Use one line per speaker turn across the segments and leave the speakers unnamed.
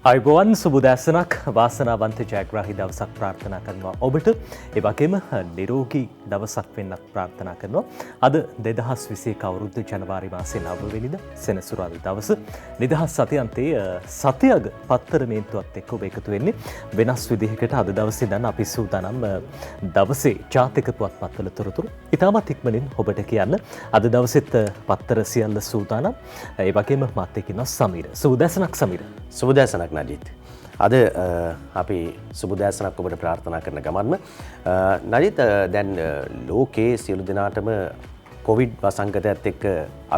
අයිබෝවන් සුබදෑසනක් වාසනාවන්ත ජයග්‍රාහි දවසක් ප්‍රාර්ථනා කරනවා ඔබට. ඒ වගේම නිරෝගී දවසක් වෙන්නත් ප්‍රාර්ථනා කරනවා. අද 2021 අවුරුදු ජනවාරි මාසේ 9 වෙනිදා සෙනසුරාදා දවස නිදහස් සතියන්තයේ සතියග පත්තර මේන්තුවත් එක්ක ඔබ එකතු වෙන්නේ වෙනස් විදිහකට. අද දවසේ දැන් අපි සූදානම් දවසේ ජාතික පුවත්පත්වල තොරතුරු ඉතාමත් ඉක්මනින් ඔබට කියන්න. අද දවසෙත් පත්තර සියල්ල සූදානම්. ඒ වගේම මාත් එක්ක ඉන්නවා සමීර. සුබදෑසනක් සමීර.
සුබදෑසනක් නජිත්. අද අපි සුබදෑසනක් ඔබට ප්‍රාර්ථනා කරන ගමන්ම නජිත් දැන් ලෝකයේ සියලු දෙනාටම කොවිඩ් වසංගතයත් එක්ක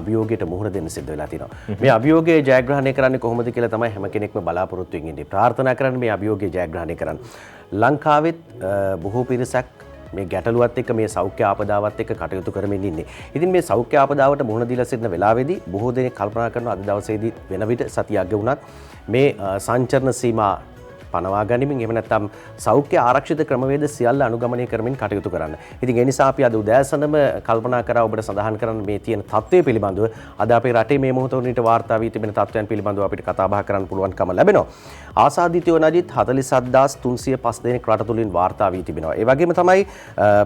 අභියෝගයට මුහුණ දෙන්න සිද්ධ වෙලා තිනවා. මේ අභියෝගය ජයග්‍රහණය කරන්නේ කොහොමද කියලා තමයි හැම කෙනෙක්ම බලාපොරොත්තු වෙමින් ඉන්නේ. ප්‍රාර්ථනා කරන්නේ මේ අභියෝගය ජයග්‍රහණය කරන්න. ලංකාවෙත් බොහෝ පිරිසක් මේ ගැටලුවත් එක්ක මේ සෞඛ්‍ය ආපදාවත් එක්ක කටයුතු කරමින් ඉන්නේ. ඉතින් මේ සෞඛ්‍ය ආපදාවට මුහුණ දීලා සිටින වෙලාවේදී බොහෝ දෙනෙක් කල්පනා කරනවා අද දවසේදී වෙන විට සතියක් වුණත් මේ සංචරණ සීමා පනවා ගනිමින් එහෙම නැත්නම් සෞඛ්‍ය ආරක්ෂිත ක්‍රමවේද සියල්ල අනුගමනය කරමින් කටයුතු කරන්න. ඉතින් ඒ නිසා අපි අද උදෑසනම කල්පනා කරා ඔබට සඳහන් කරන්න මේ තියෙන තත්ත්වය පිළිබඳව අද අපේ රටේ මේ මොහොත වුණිට වාර්තා වී තිබෙන තත්ත්වයන් පිළිබඳව අපිට කතා බහ කරන්න පුළුවන්කම ලැබෙනවා. ආසාදිතයෝ නජිත් 47305 දෙනෙක් රට තුලින් වාර්තා වී තිබෙනවා. ඒ වගේම තමයි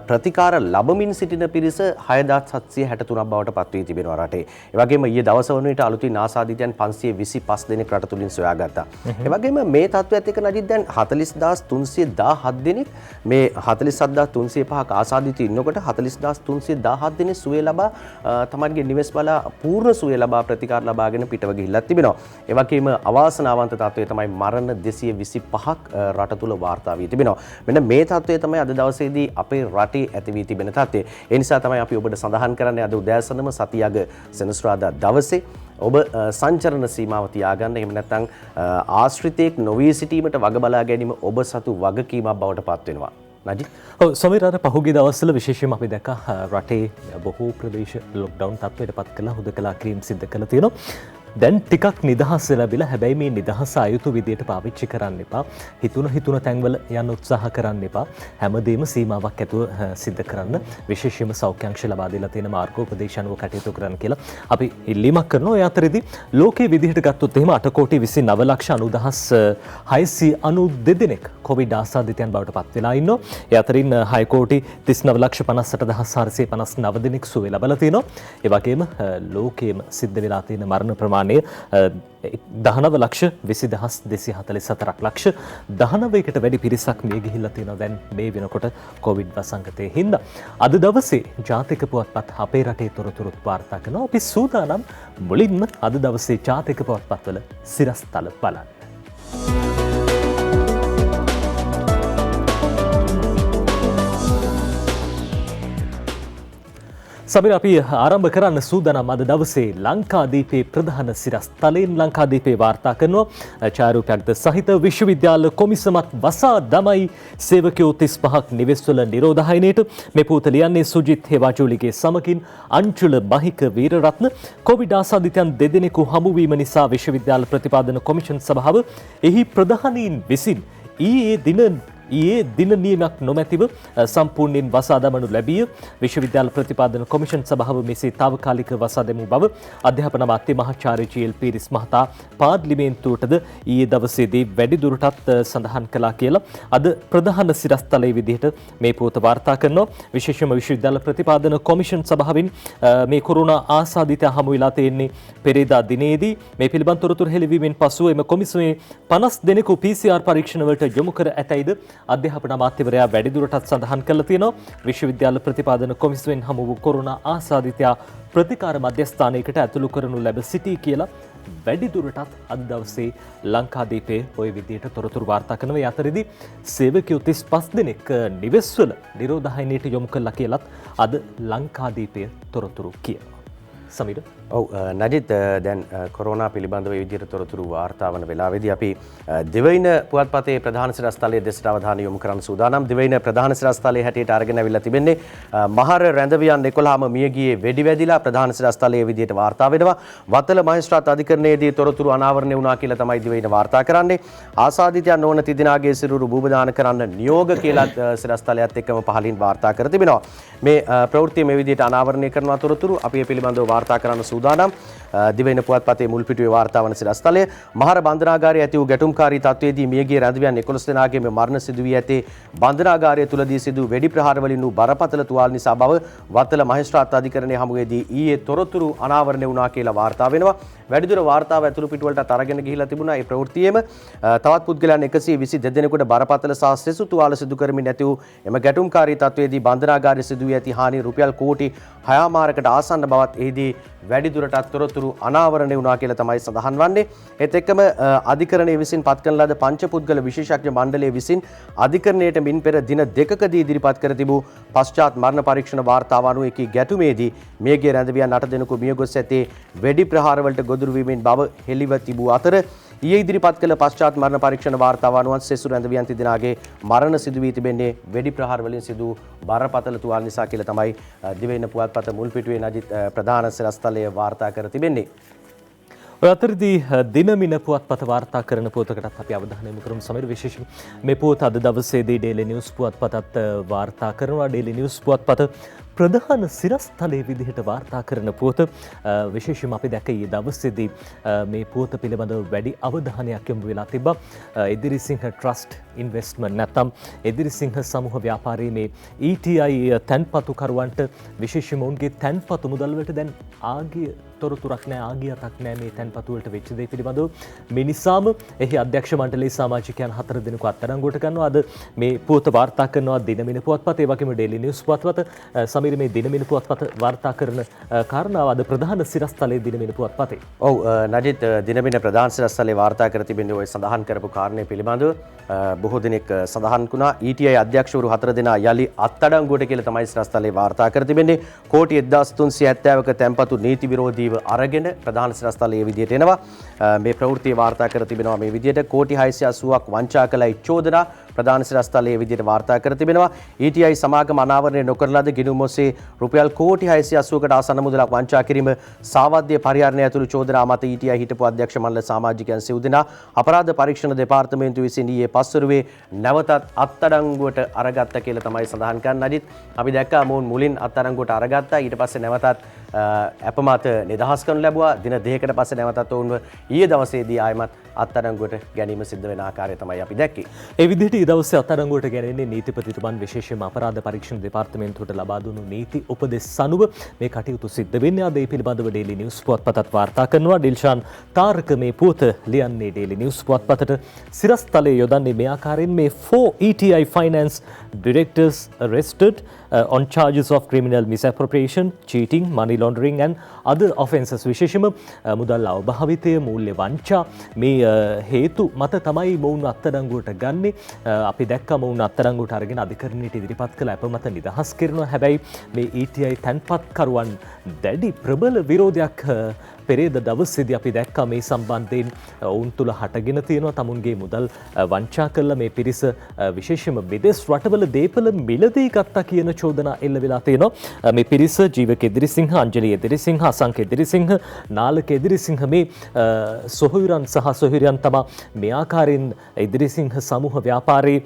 ප්‍රතිකාර ලැබමින් සිටින පිරිස 6763ක් බවට පත් වී තිබෙනවා රටේ. ඒ වගේම ඊයේ දවස වුණිට අලුතින් ආසාදිතයන් 525 දෙනෙක් රට තුලින් සොයාගත්තා. ඒ වගේම මේ තත්ත්වයත් එක්ක දැන් 40317 දෙනෙක් මේ 47305ක ආසාදිත ඉන්නකොට 40317 දෙනෙක් සුවය ලබා තමන්ගේ නිවෙස් බලා පූර්ණ සුවය ලබා ප්‍රතිකාර ලබාගෙන පිටව ගිහිල්ලා තිබෙනවා. ඒ වගේම අවාසනාවන්ත තත්ත්වය තමයි මරණ 225ක් රට තුල වාර්තා වී තිබෙනවා. මෙන්න මේ තත්ත්වය තමයි අද දවසේදී අපේ රටේ ඇති වී තිබෙන තත්ත්වය. ඒ නිසා තමයි අපි ඔබට සඳහන් කරන්නේ අද උදෑසනම සතියග සෙනසුරාදා දවසේ ඔබ සංචරණ සීමාව තියාගන්න. එහෙම නැත්නම් ආශ්‍රිතයෙක් නොවී සිටීමට වග බලා ගැනීම ඔබ සතු වගකීමක් බවට පත් වෙනවා. නජිත්.
ඔව් සමීර, අර පහුගිය දවස්වල විශේෂයෙන්ම අපි දැක්කා රටේ බොහෝ ප්‍රදේශ ලොක්ඩවුන් තත්ත්වයට පත් කළා, හුදකලා කිරීම සිද්ධ කළා තියෙනවා. දැන් ටිකක් නිදහස් ලැබිලා, හැබැයි මේ නිදහස අයුතු විදියට පාවිච්චි කරන්න එපා. හිතුන තැන්වල යන්න උත්සාහ කරන්න එපා. හැමදේම සීමාවක් ඇතුව සිද්ධ කරන්න. විශේෂයෙන්ම සෞඛ්‍ය අංශ ලබා දීලා තියෙන මාර්ගෝපදේශ අනුව කටයුතු කරන්න කියලා අපි ඉල්ලීමක් කරනවා. ඒ අතරේදී ලෝකයේ විදිහට ගත්තොත් එහෙම 8,29,692 දෙනෙක් කොවිඩ් ආසාදිතයන් බවට පත් වෙලා ඉන්නවා. ඒ අතරින් 6,39,58,459 දෙනෙක් සුවය ලබලා තිනවා. ඒ වගේම ලෝකයේම සිද්ධ වෙලා තියෙන මරණ ප්‍රමාණය 19,20,244ක් ලක්ෂ 19කට වැඩි පිරිසක් මිය ගිහිල්ලා තියෙනවා දැන් මේ වෙනකොට කොවිඩ් වසංගතයේ හින්දා. අද දවසේ ජාතික පුවත්පත් අපේ රටේ තොරතුරුත් වාර්තා කරනවා. අපි සූදානම් මුලින්ම අද දවසේ ජාතික පුවත්පත්වල සිරස්තල බලන්න. සමීර, අපි ආරම්භ කරන්න සූදානම් අද දවසේ ලංකාදීපේ ප්‍රධාන සිරස්තලයෙන්. ලංකාදීපේ වාර්තා කරනවා ඡායාරූපයක්ද සහිත විශ්වවිද්‍යාල කොමිසමත් වසා දමයි සේවකයෝ 35ක් නිවෙස්වල නිරෝධායනයට. මේ පුවත ලියන්නේ සුජිත් හේවාජෝලිගේ සමගින් අංචුල මහික වීරරත්න. කොවිඩ් ආසාදිතයන් දෙදෙනෙකු හමුවීම නිසා විශ්වවිද්‍යාල ප්‍රතිපාදන කොමිෂන් සභාව එහි ප්‍රධානීන් විසින් ඊයේ දින නියමයක් නොමැතිව සම්පූර්ණයෙන් වසා දමනු ලැබිය. විශ්වවිද්‍යාල ප්‍රතිපාදන කොමිෂන් සභාව මෙසේ තාවකාලික වසා දැමූ බව අධ්‍යාපන අමාත්‍ය මහාචාර්ය ජී.එල්. පීරිස් මහතා පාර්ලිමේන්තුවටද ඊයේ දවසේදී වැඩිදුරටත් සඳහන් කළා කියලා අද ප්‍රධාන සිරස්තලයේ විදිහට මේ පුවත වාර්තා කරනවා. විශේෂයෙන්ම විශ්වවිද්‍යාල ප්‍රතිපාදන කොමිෂන් සභාවෙන් මේ කොරෝනා ආසාදිතයා හමු වෙලා තියෙන්නේ පෙරේදා දිනේදී. මේ පිළිබඳ තොරතුරු හෙළිවීමෙන් පසුව එම කොමිසමේ 50 දෙනෙකු PCR පරීක්ෂණ වලට යොමු කර ඇතැයිද අධ්‍යාපන අමාත්‍යවරයා වැඩිදුරටත් සඳහන් කළා තියෙනවා. විශ්වවිද්‍යාල ප්‍රතිපාදන කොමිසමෙන් හමු වූ කොරෝනා ආසාදිතයා ප්‍රතිකාර මධ්‍යස්ථානයකට ඇතුළු කරනු ලැබ සිටී කියලා වැඩිදුරටත් අද දවසේ ලංකාදීපේ ওই විදිහට තොරතුරු වාර්තා කරනවා. ඒ අතරේදී සේවකයෝ 35 දෙනෙක් නිවෙස්වල නිරෝධායනයට යොමු කළා කියලත් අද ලංකාදීපේ තොරතුරු කියනවා. සමීර.
ඔව් නජිත්, දැන් කොරෝනා පිළිබඳව මේ විදිහට තොරතුරු වාර්තා වන වෙලාවේදී අපි දෙවයින පුවත්පතේ ප්‍රධාන සිරස්තලයේ දෙසට අවධානය යොමු කරන්න සූදානම්. දෙවයින ප්‍රධාන සිරස්තලයේ හැටියට අරගෙන අවිල්ලා තිබෙන්නේ මහර රැඳවියන් 11ම මියගියේ වෙඩි වැදිලා ප්‍රධාන සිරස්තලයේ විදිහට වාර්තා වෙනවා. වත්තල මහේස්ත්‍රාත් අධිකරණයේදී තොරතුරු අනාවරණය වුණා කියලා තමයි දෙවයින වාර්තා කරන්නේ. ආසාදිතයන් නොවන තිදෙනාගේ සිරුරු භූමදාන කරන්න නියෝග කියලා සිරස්තලයත් එක්කම පහලින් වාර්තා කර තිබෙනවා. මේ ප්‍රවෘත්තිය මේ විදිහට අනාවරණය කරන තොරතුරු අපි මේ පිළිබඳව වාර්තා කරන්න සූදානම්. දිවයින පුවත්පතේ මුල් පිටුවේ වාර්තා වන සිරස්තලය මහර බන්ධනාගාරයේ ඇති වූ ගැටුම්කාරී තත්ත්වයේදී මියගිය රැඳවියන් 11 දෙනාගේම මරණ සිදු වී ඇතේ බන්ධනාගාරය තුලදී සිදු වෙඩි ප්‍රහාර වලින් වූ බරපතල තුවාල නිසා බව වත්තල මහේස්ත්‍රාත් අධිකරණයේ හමුවේදී ඊයේ තොරතුරු අනාවරණය වුණා කියලා වාර්තා වෙනවා. වැඩිදුර වාර්තාව ඇතුළු පිටුවලට අරගෙන ගිහිලා තිබුණා. ඒ ප්‍රවෘත්තියේම තවත් පුද්ගලයන් 122 දෙනෙකුට බරපතල සහ සෙසු තුවාල සිදු කරමින් ඇති වූ එම ගැටුම්කාරී තත්ත්වයේදී බන්ධනාගාරයේ සිදු වී ඇති හානි රුපියල් කෝටි 6මාරකට ආසන්න බවත් එහිදී වැඩිදුරටත් තොරතුරු අනාවරණය වුණා කියලා තමයි සඳහන් වන්නේ. ඒත් එක්කම අධිකරණයේ විසින් පත් කරන ලද පංචපුද්ගල විශේෂඥ මණ්ඩලය විසින් අධිකරණයට මින් පෙර දින දෙකකදී ඉදිරිපත් කර තිබූ පශ්චාත් මරණ පරීක්ෂණ වාර්තාව අනුව එකී ගැටුමේදී මියගිය රැඳවියන් 8 දෙනෙකු මියගොස් ඇතේ වෙඩි ප්‍රහාර වලට ගොදුරු වීමෙන් බව හෙළිව තිබූ අතර ඊයේ ඉදිරිපත් කළ පශ්චාත් මරණ පරීක්ෂණ වාර්තාව අනුව සෙසු රැඳවියන් තිදෙනාගේ මරණ සිදු වී තිබෙන්නේ වෙඩි ප්‍රහාර වලින් සිදු බරපතල තුවාල නිසා කියලා තමයි දිවයින පුවත්පත මුල් පිටුවේ නජිත් ප්‍රධාන සිරස්තලය වාර්තා කර තිබෙන්නේ.
ඔය අතරදී දිනමින පුවත්පත වාර්තා කරන පුවතකටත් අපි අවධානය යොමු කරමු. සමීර විශේෂයෙන් මේ පුවත අද දවසේදී ඩේලි නිවුස් පුවත්පතත් වාර්තා කරනවා. ඩේලි නිවුස් පුවත්පත ප්‍රධාන සිරස්තලයේ විදිහට වාර්තා කරන පුවත විශේෂයෙන්ම අපි දැක්ක ඊයේ දවසේදී මේ පුවත පිළිබඳව වැඩි අවධානයක් යොමු වෙලා තිබ්බා. එදිරිසිංහ ට්‍රස්ට් ඉන්වෙස්ට්මන්ට් නැත්නම් එදිරිසිංහ සමූහ ව්‍යාපාරයේ මේ ETI තැන්පතුකරුවන්ට විශේෂයෙන්ම උන්ගේ තැන්පතු මුදල් වලට දැන් ආගිය තොරතුරක් නැහැ, ආගියතක් නැහැ මේ තැන්පතු වලට වෙච්ච දේ පිළිබඳව. මේ නිසාම එහි අධ්‍යක්ෂ මණ්ඩලයේ සමාජිකයන් 4 දෙනෙකු අත්අඩංගුවට ගන්නවා. අද මේ පුවත වාර්තා කරනවා දිනමින පුවත්පත, ඒ වගේම ඩේලි නිවුස් පුවත්පත. සමීර මේ දිනමින පුවත්පත වාර්තා කරන කාරණාව අද ප්‍රධාන සිරස්තලයේ දිනමින පුවත්පතේ.
ඔව් නජිත් දිනමින ප්‍රධාන සිරස්තලයේ වාර්තා කර තිබෙන්නේ ඔය සඳහන් කරපු කාරණේ පිළිබඳව බොහෝ දෙනෙක් සඳහන් වුණා. ETI අධ්‍යක්ෂවරු 4 දෙනා යලි අත්අඩංගුවට කියලා තමයි සිරස්තලයේ වාර්තා කර තිබෙන්නේ. කෝටි 1370ක තැන්පතු නීති විරෝධීව අරගෙන ප්‍රධාන සිරස්තලයේ විදියට එනවා. මේ ප්‍රවෘත්තිය වාර්තා කර තිබෙනවා මේ විදියට කෝටි 680ක් වංචා කළයි චෝදනා ප්‍රධාන සිරස්තලයේ විදියට වාර්තා කර තිබෙනවා. ETI සමාගම අනාවරණය නොකර ලද ගිණුම් ඔස්සේ රුපියල් කෝටි 680කට ආසන්න මුදලක් වංචා කිරීම සාවද්‍ය පරිහරණය ඇතුළු චෝදනා මත ETI හිටපු අධ්‍යක්ෂ මණ්ඩල සමාජිකයන් සිව් දෙනා අපරාධ පරීක්ෂණ දෙපාර්තමේන්තුව විසින් ඊයේ පස්වරුවේ නැවතත් අත්අඩංගුවට අරගත්තා කියලා තමයි සඳහන් කරන්නේ. අජිත් අපි දැක්කා මොවුන් මුලින් අත්අඩංගුවට අරගත්තා. ඊට පස්සේ නැවතත් අපමත නිදහස් කරනු ලැබුවා. දින දෙකකට පස්සේ නැවතත් ඔවුන්ව ඊයේ දවසේදී ආයමත් අත්අඩංගුවට ගැනීම සිද්ධ වෙන ආකාරය තමයි අපි දැක්කේ.
ඒ විදිහට ඊ දවසේ අත්අඩංගුවට ගැනෙන්නේ නීතිපතිතුමන් විශේෂයෙන්ම අපරාධ පරීක්ෂණ දෙපාර්තමේන්තුවට ලබා දුණු නීති උපදෙස් අනුව මේ කටයුතු සිද්ධ වෙන්නේ. අද ඒ පිළිබඳව ඩේලි නිවුස් පුවත්පතත් වාර්තා කරනවා. ඩිල්ෂාන් තාරක මේ පුවත ලියන්නේ ඩේලි නිවුස් පුවත්පතට. සිරස්තලයේ යොදන්නේ මේ ආකාරයෙන් මේ 4 ETI finance directors arrested on charges of criminal misappropriation, cheating, money laundering and other offences. විශේෂයෙන්ම මුදල් අවභාවිතය, මූල්‍ය වංචා මේ හේතු මත තමයි මොවුන් අත්අඩංගුවට ගන්නේ. අපි දැක්කා මොවුන් අත්අඩංගුවට අරගෙන අධිකරණයට ඉදිරිපත් කළ අපමත නිදහස් කරනවා. හැබැයි මේ ETI තැන්පත්කරුවන් දැඩි ප්‍රබල විරෝධයක් පෙරේද දවසේදී අපි දැක්කා මේ සම්බන්ධයෙන් ඔවුන් තුල හටගෙන තියෙනවා. තමුන්ගේ මුදල් වංචා කළා මේ පිරිස විශේෂයෙන්ම විදේශ රටවල දේපල මිලදී ගත්තා කියන චෝදනා එල්ල වෙලා තියෙනවා. මේ පිරිස ජීවක එදිරිසිංහ, අංජලි එදිරිසිංහ, අසංක එදිරිසිංහ, නාලක එදිරිසිංහ මේ සොහොයුරන් සහ සොහොයුරියන් තමයි මේ ආකාරයෙන් එදිරිසිංහ සමූහ ව්‍යාපාරයේ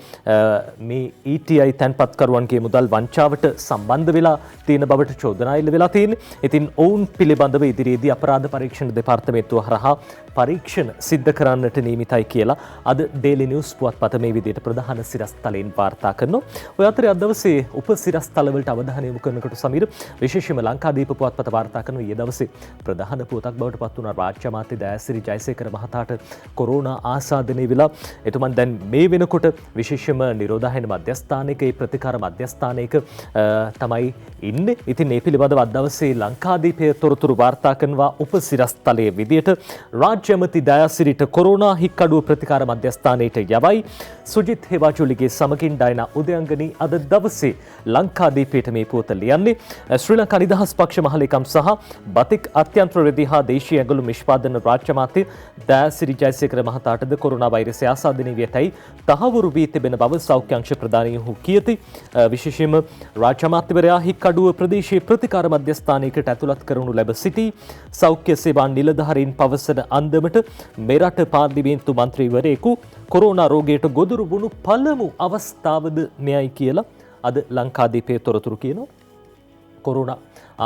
මේ ETI තැන්පත්කරුවන්ගේ මුදල් වංචාවට සම්බන්ධ වෙලා තියෙන බවට චෝදනා එල්ල වෙලා තියෙන්නේ. ඉතින් ඔවුන් පිළිබඳව ඉදිරියේදී අපරාධ පරීක්ෂණ දෙපාර්තමේන්තුව හරහා පරීක්ෂණ සිද්ධ කරන්නට නියමිතයි කියලා අද ඩේලි නිවුස් පුවත්පත මේ විදිහට ප්‍රධාන සිරස්තලයෙන් වාර්තා කරනවා. ඔය අතරේ අද දවසේ උපසිරස්තලවලට අවධානය යොමු කරනකොට සමීර විශේෂයෙන්ම ලංකාදීප පුවත්පත වාර්තා කරන ඊයේ දවසේ ප්‍රධාන පුවතක් බවට පත් වුණ රාජ්‍ය අමාත්‍ය දයාසිරි ජයසේකර මහතාට කොරෝනා ආසාදනය වෙලා එතුමන් දැන් මේ වෙනකොට විශේෂයෙන්ම නිරෝධායන මධ්‍යස්ථානයක ප්‍රතිකාර මධ්‍යස්ථානයක තමයි ඉන්නේ. ඉතින් මේ පිළිබඳව අද දවසේ ලංකාදීපයේ තොරතුරු වාර්තා කරනවා උපසිරස්තලයේ විදියට රාජ්‍ය අමාත්‍ය දයාසිරිට කොරෝනා හික්කඩුව ප්‍රතිකාර මධ්‍යස්ථානයට යවයි. සුජිත් හේවාචුලිගේ සමගින් ඩයනා උදයංගනී අද දවසේ ලංකාදීපයට මේ පුවත ලියන්නේ. ශ්‍රී ලංකා නිදහස් පක්ෂ මහලේකම් සහ බතික් අත්‍යන්ත්‍ර රෙදි හා දේශීය ඇඟලු නිෂ්පාදන රාජ්‍ය අමාත්‍ය දයාසිරි ජයසේකර මහතාටද කොරෝනා වෛරසය ආසාදනය වී ඇතැයි තහවුරු වී තිබෙන බව සෞඛ්‍ය අංශ ප්‍රධානීහු කියති. විශේෂයෙන්ම රාජ්‍ය අමාත්‍යවරයා හික්කඩුව ප්‍රදේශීය ප්‍රතිකාර මධ්‍යස්ථානයකට ඇතුළත් කරනු ලැබ සිටි. සෞඛ්‍ය සේවා නිලධාරීන් පවසන අන්දමට මෙරට පාර්ලිමේන්තු මන්ත්‍රීවරයෙකු කොරෝනා රෝගයට ගොදුරු වුණු පළමු අවස්ථාවද මෙයයි කියලා අද ලංකාදීපයේ තොරතුරු කියනවා. කොරෝනා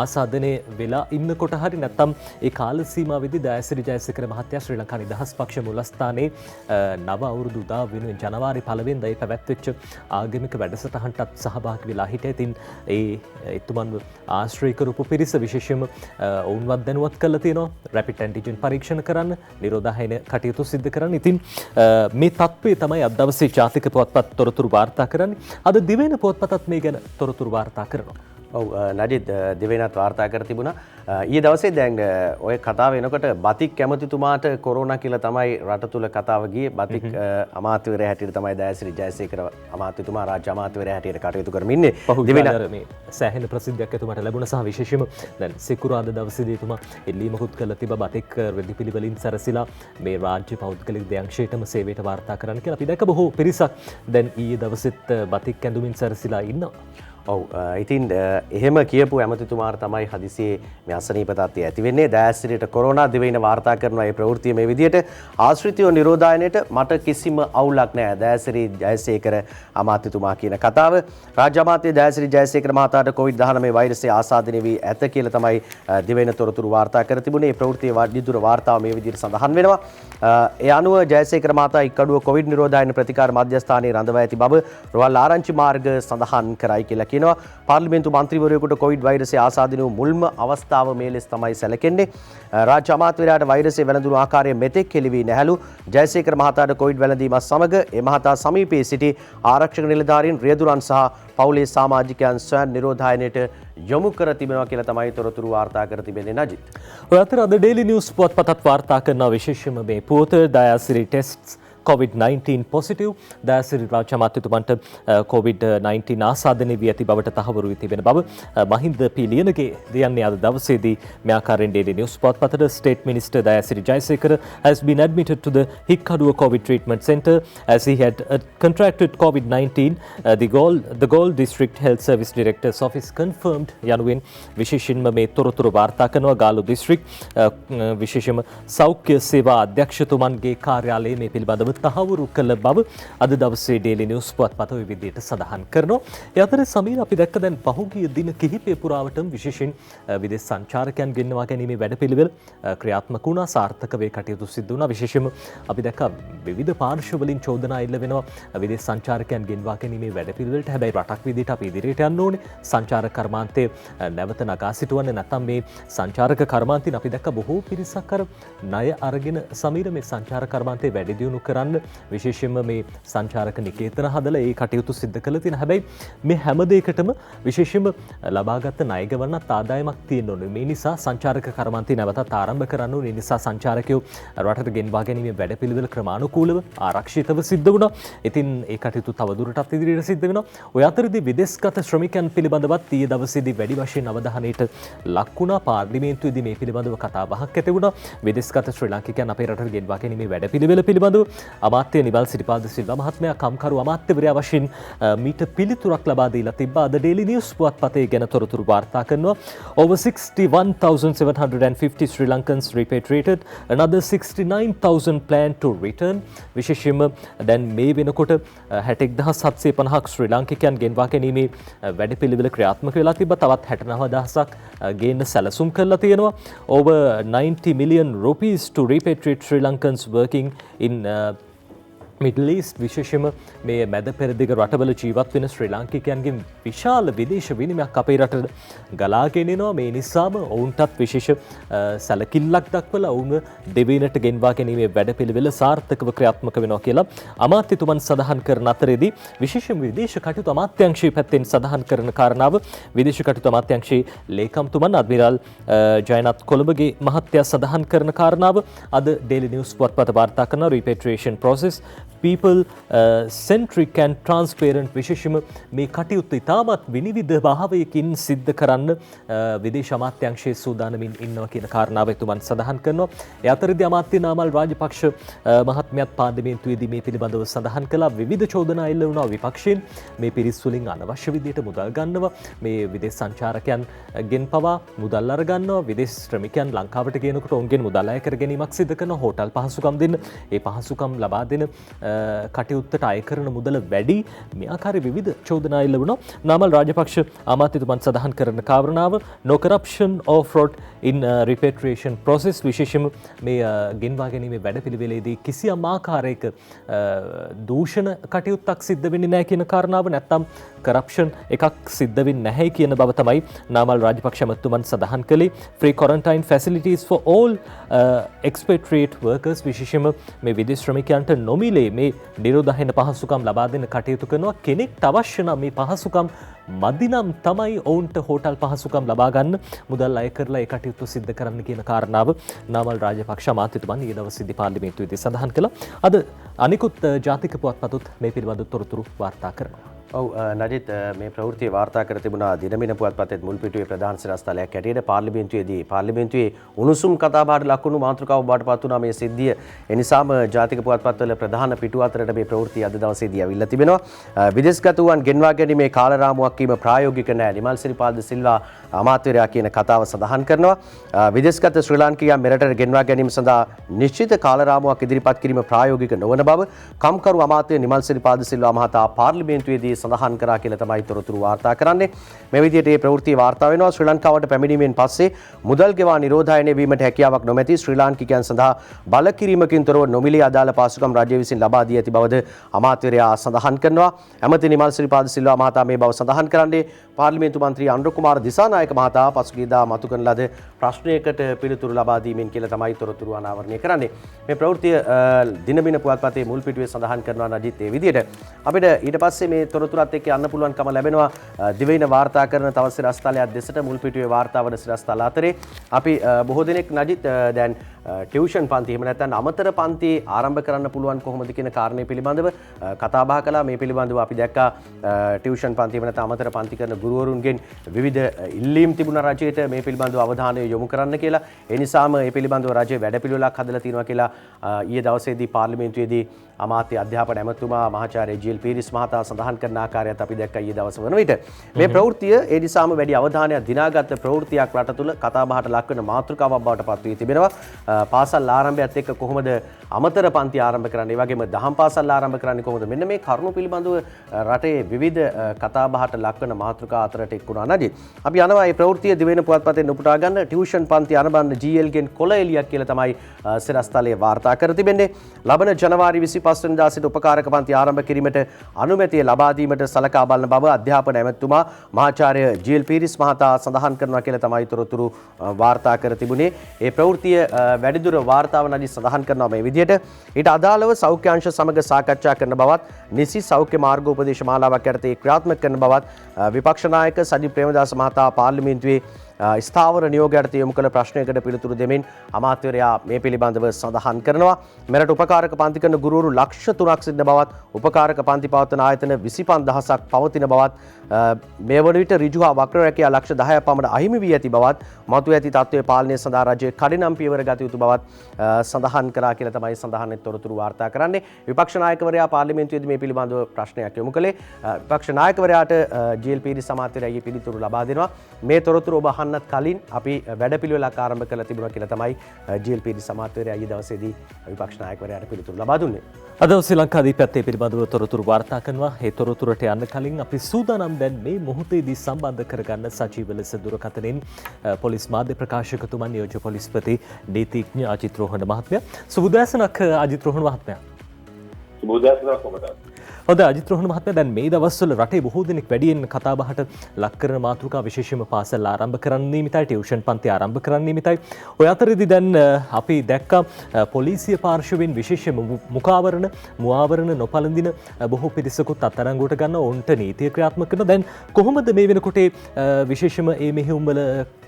ආසාදනය වෙලා ඉන්නකොට හරි නැත්තම් ඒ කාල සීමාවෙදී දයාසිරි ජයසේකර මහත්තයා ශ්‍රී ලංකා නිදහස් පක්ෂ මුලස්ථානයේ නව අවුරුදු උදා වෙනුවෙන් ජනවාරි 1 වෙනිදා පැවැත්වෙච්ච ආගමික වැඩසටහනටත් සහභාගී වෙලා හිටියා. ඉතින් ඒ එතුමන්ව ආශ්‍රය කරපු පිරිස විශේෂයෙන්ම ඔවුන්වත් දැනුවත් කරලා තියෙනවා රැපිඩ් ඇන්ටිජන් පරීක්ෂණ කරන්න, නිරෝධායන කටයුතු සිදු කරන්න. ඉතින් මේ තත්ත්වය තමයි අද දවසේ ජාතික පුවත්පත් තොරතුරු වාර්තා කරන්නේ. අද දිවයින පුවත්පතත් මේ ගැන තොරතුරු වාර්තා කරනවා.
ඔව් නජිත් දිවයිනත් වාර්තා කර තිබුණා. ඊයේ දවසේ දැන් ඔය කතාව එනකොට බතික් කැමතිතුමාට කොරෝනා කියලා තමයි රට තුල කතාව ගියේ. බතික් අමාත්‍යවරයා හැටියට තමයි දයාසිරි ජයසේකර අමාත්‍යතුමා රාජ්‍ය අමාත්‍යවරයා හැටියට කටයුතු කරමින් ඉන්නේ.
දිවයින මේ සෑහෙන ප්‍රසිද්ධියක් එතුමාට ලැබුණ සහ විශේෂයෙන්ම දැන් සිකුරාදා දවසේදී එතුමා එල්ලීමකුත් කළ තිබ්බ බතික් රෙදි පිළිවෙලින් සැරසිලා මේ රාජ්‍ය පෞද්ගලික දෙයංශයටම සේවයට වාර්තා කරන්න කියලා. අපි දැක්ක බොහෝ පිරිසක් දැන් ඊයේ දවසෙත් බතික් ඇඳුමින් සැරසිලා ඉන්නවා.
ඔව් ඉතින් එහෙම කියපු ඇමතිතුමාට තමයි හදිසියේ මේ අසනීප තත්ත්වය ඇති වෙන්නේ. දයාසිරියට කොරෝනා දිවයින වාර්තා කරනවා මේ ප්‍රවෘත්තිය මේ විදිහට ආශ්‍රිතව නිරෝධායනයට මට කිසිම අවුලක් නැහැ. දයාසිරි ජයසේකර අමාත්‍යතුමා කියන කතාව. රාජ්‍ය අමාත්‍ය දයාසිරි ජයසේකර මහතාට COVID-19 වෛරසය ආසාදනය වී ඇත කියලා තමයි දිවයින තොරතුරු වාර්තා කර තිබුණේ. මේ ප්‍රවෘත්තියේ වැඩිදුර වාර්තාව මේ විදිහට සඳහන් වෙනවා. ඒ අනුව ජයසේකර මහතා ඉක්කඩුව COVID නිරෝධායන ප්‍රතිකාර මධ්‍යස්ථානයේ රඳවා ඇති බව රෝහල් ආරංචි මාර්ග සඳහන් කරයි කියලා කියනවා. පාර්ලිමේන්තු මන්ත්‍රීවරයෙකුට කොවිඩ් වෛරසය ආසාදනය වූ මුල්ම අවස්ථාව මේ ලෙස තමයි සැලකෙන්නේ. රාජ්‍ය අමාත්‍යවරයාට වෛරසය වැළඳුණු ආකාරය මෙතෙක් හෙළි වී නැහැලු. ජයසේකර මහතාට කොවිඩ් වැළඳීමත් සමග ඒ මහතා සමීපයේ සිටි ආරක්ෂක නිලධාරීන්, රියදුරන් සහ පවුලේ සමාජිකයන් ස්වයං නිරෝධායනයට යොමු කර තිබෙනවා කියලා තමයි තොරතුරු වාර්තා කර තිබෙන්නේ නජිත්.
ඔය අතර අද ඩේලි නිවුස් පුවත්පතත් වාර්තා කරන විශේෂයෙන්ම මේ පුවත දයාසිරි ටෙස්ට්ස් COVID-19 positive දයාසිරි රාජ්‍ය අමාත්‍යතුමන්ට COVID-19 ආසාදනය වී ඇති බවට තහවුරු වී තිබෙන බව මහින්ද පී ලියනගේ දෙයන්නේ අද දවසේදී මේ ආකාරයෙන් Daily News පුවත්පතට State Minister Dayasiri Jayasekara has been admitted to the Hikkaduwa COVID Treatment Centre as he had contracted COVID-19. The Galle District Health Service Director's Office confirmed යනුවෙන් විශේෂයෙන්ම මේ තොරතුරු වාර්තා කරනවා. ගාල්ලු දිස්ත්‍රික් විශේෂයෙන්ම සෞඛ්‍ය සේවා අධ්‍යක්ෂතුමන්ගේ කාර්යාලයේ මේ පිළිබඳව තහවුරු කළ බව අද දවසේ ඩේලි නිවුස් පුවත්පත ඔය විදිහට සඳහන් කරනවා. ඒ අතරේ සමීර අපි දැක්ක දැන් පහුගිය දින කිහිපය පුරාවටම විශේෂයෙන් විදේශ සංචාරකයන් ගෙන්වා ගැනීමේ වැඩපිළිවෙල ක්‍රියාත්මක වුණා. සාර්ථක වේ කටයුතු සිදු වුණා. විශේෂයෙන්ම අපි දැක්ක විවිධ පාර්ශ්ව වලින් චෝදනා එල්ල වෙනවා විදේශ සංචාරකයන් ගෙන්වා ගැනීමේ වැඩපිළිවෙලට. හැබැයි රටක් විදිහට අපි ඉදිරියට යන්න ඕනේ. සංචාරක කර්මාන්තය නැවත නගා සිටුවන්නේ නැත්නම් මේ සංචාරක කර්මාන්තයෙන් අපි දැක්ක බොහෝ පිරිසක් අර ණය අරගෙන සමීර මේ සංචාරක කර්මාන්තේ වැඩි දියුණු කරන්න විශේෂයෙන්ම මේ සංචාරක නිකේතන හදලා ඒ කටයුතු සිදු කළ තියෙන. හැබැයි මේ හැම දෙයකටම විශේෂයෙන්ම ලබාගත් ණය ගවන්නත් ආදායමක් තියෙන්න ඕනේ. මේ නිසා සංචාරක කර්මාන්තය නැවතත් ආරම්භ කරන්න ඕනේ. ඒ නිසා සංචාරකයෝ රටට ගෙන්වා ගැනීමේ වැඩපිළිවෙල ක්‍රමානුකූලව ආරක්ෂිතව සිද්ධ වුණා. ඉතින් ඒ කටයුතු තවදුරටත් ඉදිරියට සිද්ධ වෙනවා. ඔය අතරදී විදේශගත ශ්‍රමිකයන් පිළිබඳවත් ඊයේ දවසේදී වැඩි වශයෙන් අවධානයට ලක් වුණා. පාර්ලිමේන්තුවේදී මේ පිළිබඳව කතා බහක් ඇති වුණා. විදේශගත ශ්‍රී ලාංකිකයන් අපේ රටට ගෙන්වා ගැනීමේ වැඩපිළිවෙල පිළිබඳව අමාත්‍ය නිබල් සිරිපාද සිල්වා මහත්මයා කම්කරු අමාත්‍යවරයා වශයෙන් මීට පිළිතුරක් ලබා දීලා තිබ්බා. අද ඩේලි නිවුස් පුවත්පතේ ගැන තොරතුරු වාර්තා කරනවා. Over 61,750 Sri Lankans repatriated, another 69,000 plan to return. විශේෂයෙන්ම දැන් මේ වෙනකොට 61,750ක් ශ්‍රී ලාංකිකයන් ගෙන්වා ගැනීමේ වැඩපිළිවෙල ක්‍රියාත්මක වෙලා තිබ්බා. තවත් 69,000ක් ගේන්න සැලසුම් කරලා තියෙනවා. Over 90 million rupees to repatriate Sri Lankans working in Middle East. විශේෂයෙන්ම මේ මැද පෙරදිග රටවල ජීවත් වෙන ශ්‍රී ලාංකිකයන්ගේ විශාල විදේශ විනිමයක් අපේ රටට ගලාගෙන එනවා. මේ නිසාම ඔවුන්ටත් විශේෂ සැලකිල්ලක් දක්වලා ඔවුන්ව දෙවියනට ගෙන්වා ගැනීමේ වැඩපිළිවෙල සාර්ථකව ක්‍රියාත්මක වෙනවා කියලා අමාත්‍යතුමන් සඳහන් කරන අතරේදී විශේෂම විදේශ කටයුතු අමාත්‍යාංශයේ පැත්තෙන් සඳහන් කරන කාරණාව විදේශ කටයුතු අමාත්‍යාංශයේ ලේකම්තුමන් අද්මිරාල් ජයනත් කොළඹගේ මහත්තයා සඳහන් කරන කාරණාව අද ඩේලි නිවුස් පුවත්පත වාර්තා කරන repatriation process people centric and transparent. විශේෂම මේ කටයුතු ඉතාමත් විනිවිද භාවයකින් සිද්ධ කරන්න විදේශ අමාත්‍යාංශයේ සූදානමින් ඉන්නවා කියන කාරණාව එතුමන් සඳහන් කරනවා. ඒ අතරදී අමාත්‍ය නාමල් රාජපක්ෂ මහත්මයාත් පාර්ලිමේන්තුවේදී මේ පිළිබඳව සඳහන් කළා. විවිධ චෝදනා එල්ල වුණා විපක්ෂයෙන් මේ පිරිස් වලින් අනවශ්‍ය විදියට මුදල් ගන්නවා. මේ විදේශ සංචාරකයන් ගෙන් පවා මුදල් අර ගන්නවා. විදේශ ශ්‍රමිකයන් ලංකාවට ගෙනකොට ඔවුන්ගෙන් මුදල් අය කර ගැනීමක් සිදු කරනවා. හෝටල් පහසුකම් දෙන්න, ඒ පහසුකම් ලබා දෙන කටයුත්තට අය කරන මුදල වැඩි මේ ආකාරයේ විවිධ චෝදනා එල්ල වුණා. නාමල් රාජපක්ෂ අමාත්‍යතුමන් සඳහන් කරන කාරණාව no corruption or fraud in repatriation process විශේෂයෙන්ම මේ ගෙන්වා ගැනීමේ වැඩපිළිවෙලේදී කිසියම් ආකාරයක දූෂණ කටයුත්තක් සිද්ධ වෙන්නේ නැහැ කියන කාරණාව නැත්තම් කරප්ෂන් එකක් සිද්ධ වෙන්නේ නැහැ කියන බව තමයි නාමල් රාජපක්ෂ අමාත්‍යතුමන් සඳහන් කළේ. free quarantine facilities for all expatriate workers විශේෂයෙන්ම මේ විදේශ ශ්‍රමිකයන්ට නොමිලේ මේ නිරෝධායන පහසුකම් ලබා දෙන්න කටයුතු කරනවා. කෙනෙක්ට අවශ්‍ය නම් මේ පහසුකම් මදිනම් තමයි ඔවුන්ට හෝටල් පහසුකම් ලබා ගන්න මුදල් අය කරලා ඒ කටයුතු සිද්ධ කරන්න කියන කාරණාව නාමල් රාජපක්ෂ අමාත්‍යතුමන් ඊයේ දවසේදී පාර්ලිමේන්තුවේදී සඳහන් කළා. අද අනිකුත් ජාතික පුවත්පතුත් මේ පිළිබඳ තොරතුරු වාර්තා කරනවා.
ඔව් නජිත් මේ ප්‍රවෘත්තිය වාර්තා කර තිබුණා දිනමින පුවත්පතේ මුල් පිටුවේ ප්‍රධාන සිරස්තලයක් ඇටියට පාර්ලිමේන්තුවේ උණුසුම් කතාබහට ලක්වුණු මාතෘකාව බවට පත් වුණා මේ සිද්ධිය. ඒ නිසාම ජාතික පුවත්පත්වල ප්‍රධාන පිටු අතරට මේ ප්‍රවෘත්තිය අද දවසේදී අවිල්ලා තිබෙනවා. විදේශගත වූවන් ගෙන්වා ගැනීමේ කාලරාමුවක් කීම ප්‍රායෝගික නැහැ. නිමල් සිරිපාද සිල්වා අමාත්‍යවරයා කියන කතාව සඳහන් කරනවා. විදේශගත ශ්‍රී ලාංකිකයන් මෙරටට ගෙන්වා ගැනීම සඳහා නිශ්චිත කාලරාමුවක් ඉදිරිපත් කිරීම ප්‍රායෝගික නොවන බව කම්කරු අමාත්‍ය නිමල් සිරිපාද සිල්වා මහතා පාර්ලිමේන්තුවේදී සඳහන් කරා කියලා තමයි තොරතුරු වාර්තා කරන්නේ. මේ විදිහට මේ ප්‍රවෘත්ති වාර්තා වෙනවා. ශ්‍රී ලංකාවට පැමිණීමෙන් පස්සේ මුදල් ගෙවා නිරෝධායනය වීමට හැකියාවක් නොමැති ශ්‍රී ලාංකිකයන් සඳහා බල කිරීමකින් තොරව නොමිලේ අදාළ පාසුකම් රජය විසින් ලබා දී ඇති බවද අමාත්‍යවරයා සඳහන් කරනවා. ඇමති නිමල් සිරිපාද සිල්වා මහතා මේ බව සඳහන් කරන්නේ පාර්ලිමේන්තු මන්ත්‍රී අනුර කුමාර දිසානායක මහතා පසුගියදා මතු කරන ලද ප්‍රශ්නයකට පිළිතුරු ලබා දීමෙන් කියලා තමයි තොරතුරු අනාවරණය කරන්නේ. මේ ප්‍රවෘත්තිය දිනමින පුවත්පතේ මුල් පිටුවේ සඳහන් කරනවා නජිත් ඒ විදිහට. අපිට ඊට පස්සේ මේ තොරතුරත් එක්ක යන්න පුළුවන්කම ලැබෙනවා දිවයින වාර්තා කරන තව සිරස්තලයක් දෙසට මුල් පිටුවේ වාර්තා වන සිරස්තල අතරේ අපි බොහෝ දෙනෙක් නජිත් දැන් ටියුෂන් පන්ති එහෙම නැත්නම් අමතර පන්ති ආරම්භ කරන්න පුළුවන් කොහොමද කියන කාරණේ පිළිබඳව කතා බහ කළා. මේ පිළිබඳව අපි දැක්කා ටියුෂන් පන්ති එහෙම නැත්නම් අමතර පන්ති කරන ගුරුවරුන්ගෙන් විවිධ ඉල්ලීම් තිබුණා රජයට මේ පිළිබඳව අවධානය යොමු කරන්න කියලා. ඒ නිසාම මේ පිළිබඳව රජය වැඩපිළිවෙලක් හදලා තියෙනවා කියලා ඊයේ දවසේදී පාර්ලිමේන්තුවේදී අමාත්‍ය අධ්‍යාපන ඇමතුමා මහාචාර්ය ජී.එල්. පීරිස් මහතා සඳහන් කරන ආකාරයත් අපි දැක්කා ඊයේ දවස වන විට. මේ ප්‍රවෘත්තිය ඒ නිසාම වැඩි අවධානයක් දිනාගත් ප්‍රවෘත්තියක් රට තුළ කතාබහට ලක්වන මාතෘකාවක් බවට පත් වී තිබෙනවා. පාසල් ආරම්භයත් එක්ක කොහොමද අමතර පන්ති ආරම්භ කරන්නේ, ඒ වගේම දහම් පාසල් ආරම්භ කරන්නේ කොහොමද, මෙන්න මේ කරුණු පිළිබඳව රටේ විවිධ කතාබහට ලක්වන මාතෘකා අතරට එක්ුණා නේද. අපි යනවා මේ ප්‍රවෘත්තිය දිවෙන පුවත්පතෙන් උපුටා ගන්න. ටියුෂන් පන්ති ආරම්භන ජී.එල්. ගෙන් කොළ එලියක් කියලා තමයි සිරස්තලයේ වාර්තා කර තිබෙන්නේ. ලබන ජනවාරි 25 වෙනිදා සිට උපකාරක පන්ති ආරම්භ කිරීමට අනුමැතිය ලබා දීමට සලකා බලන බව අධ්‍යාපන ඇමතුමා මහාචාර්ය ජී.එල්. පීරිස් මහතා සඳහන් කරනවා කියලා තමයි තොරතුරු වාර්තා කර තිබුණේ. ඒ ප්‍රවෘත්තිය වැඩිදුර වාර්තාව නදී සඳහන් කරනවා මේ විදිහට. ඊට අදාළව සෞඛ්‍ය අංශ සමග සාකච්ඡා කරන බවත් නිසි සෞඛ්‍ය මාර්ගෝපදේශ මාලාවක් යටතේ ක්‍රියාත්මක කරන බවත් විපක්ෂ නායක සජිත් ප්‍රේමදාස මහතා පාර්ලිමේන්තුවේ ස්ථාවර නියෝගයට යොමු කළ ප්‍රශ්නයකට පිළිතුරු දෙමින් අමාත්‍යවරයා මේ පිළිබඳව සඳහන් කරනවා. මෙරට උපකාරක පන්ති කරන ගුරුවරු ලක්ෂ 3ක් සිටින බවත් උපකාරක පන්ති පවත්වන ආයතන 25000ක් පවතින බවත් මේ වන විට ඍජු හා වක්‍ර රැකියා ලක්ෂ 10ක් පමණ අහිමි වී ඇති බවත් මතු ඇති තත්ත්වයේ පාලනය සඳහා රජය කඩිනම් පියවර ගත යුතු බවත් සඳහන් කරා කියලා තමයි සඳහන් තොරතුරු වාර්තා කරන්නේ. විපක්ෂ නායකවරයා පාර්ලිමේන්තුවේදී මේ පිළිබඳව ප්‍රශ්නයක් යොමු කළේ. විපක්ෂ නායකවරයාට ජී.එල්. පීරිස් අමාත්‍යවරයා පිළිතුරු ලබා දෙනවා. මේ තොරතුරු ඔබ අහන්නත් කලින් අපි වැඩපිළිවෙලක් ආරම්භ කරලා තිබුණා කියලා තමයි ජී.එල්. පීරිස් අමාත්‍යවරයා ඊයේ දවසේදී විපක්ෂ නායකවරයාට පිළිතුරු ලබා දුන්නේ.
අද ශ්‍රී ලංකාදීපත් මේ පිළිබඳව තොරතුරු වාර්තා කරනවා. ඒ තොරතුරට යන්න කලින් අපි සූදානම් දැන් මේ මොහොතේදී සම්බන්ධ කරගන්න සජීව ලෙස දුරකථනයෙන් පොලිස් මාධ්‍ය ප්‍රකාශකතුමන් නියෝජ්‍ය පොලිස්පති නීතිඥ අජිත් රෝහණ මහත්මයා. සුබ උදෑසනක් අජිත් රෝහණ මහත්මයා.
සුබ උදෑසනක් ඔබට.
හොඳ අජිත් රෝහණ මහත්මයා, දැන් මේ දවස්වල රටේ බොහෝ දෙනෙක් වැඩියෙන් කතාබහට ලක් කරන මාතෘකා විශේෂයෙන්ම පාසල් ආරම්භ කරන්න නියමිතයි, ටියුෂන් පන්ති ආරම්භ කරන්න නියමිතයි. ඔය අතරේදී දැන් අපි දැක්කා පොලිසිය පාර්ශවයෙන් විශේෂයෙන්ම මුවාවරණ නොපළඳින බොහෝ පිරිසකුත් අත්අඩංගුවට ගන්න ඔවුන්ට නීතිය ක්‍රියාත්මක කරන. දැන් කොහොමද මේ වෙනකොට විශේෂයෙන්ම මේ මෙහෙයුම් වල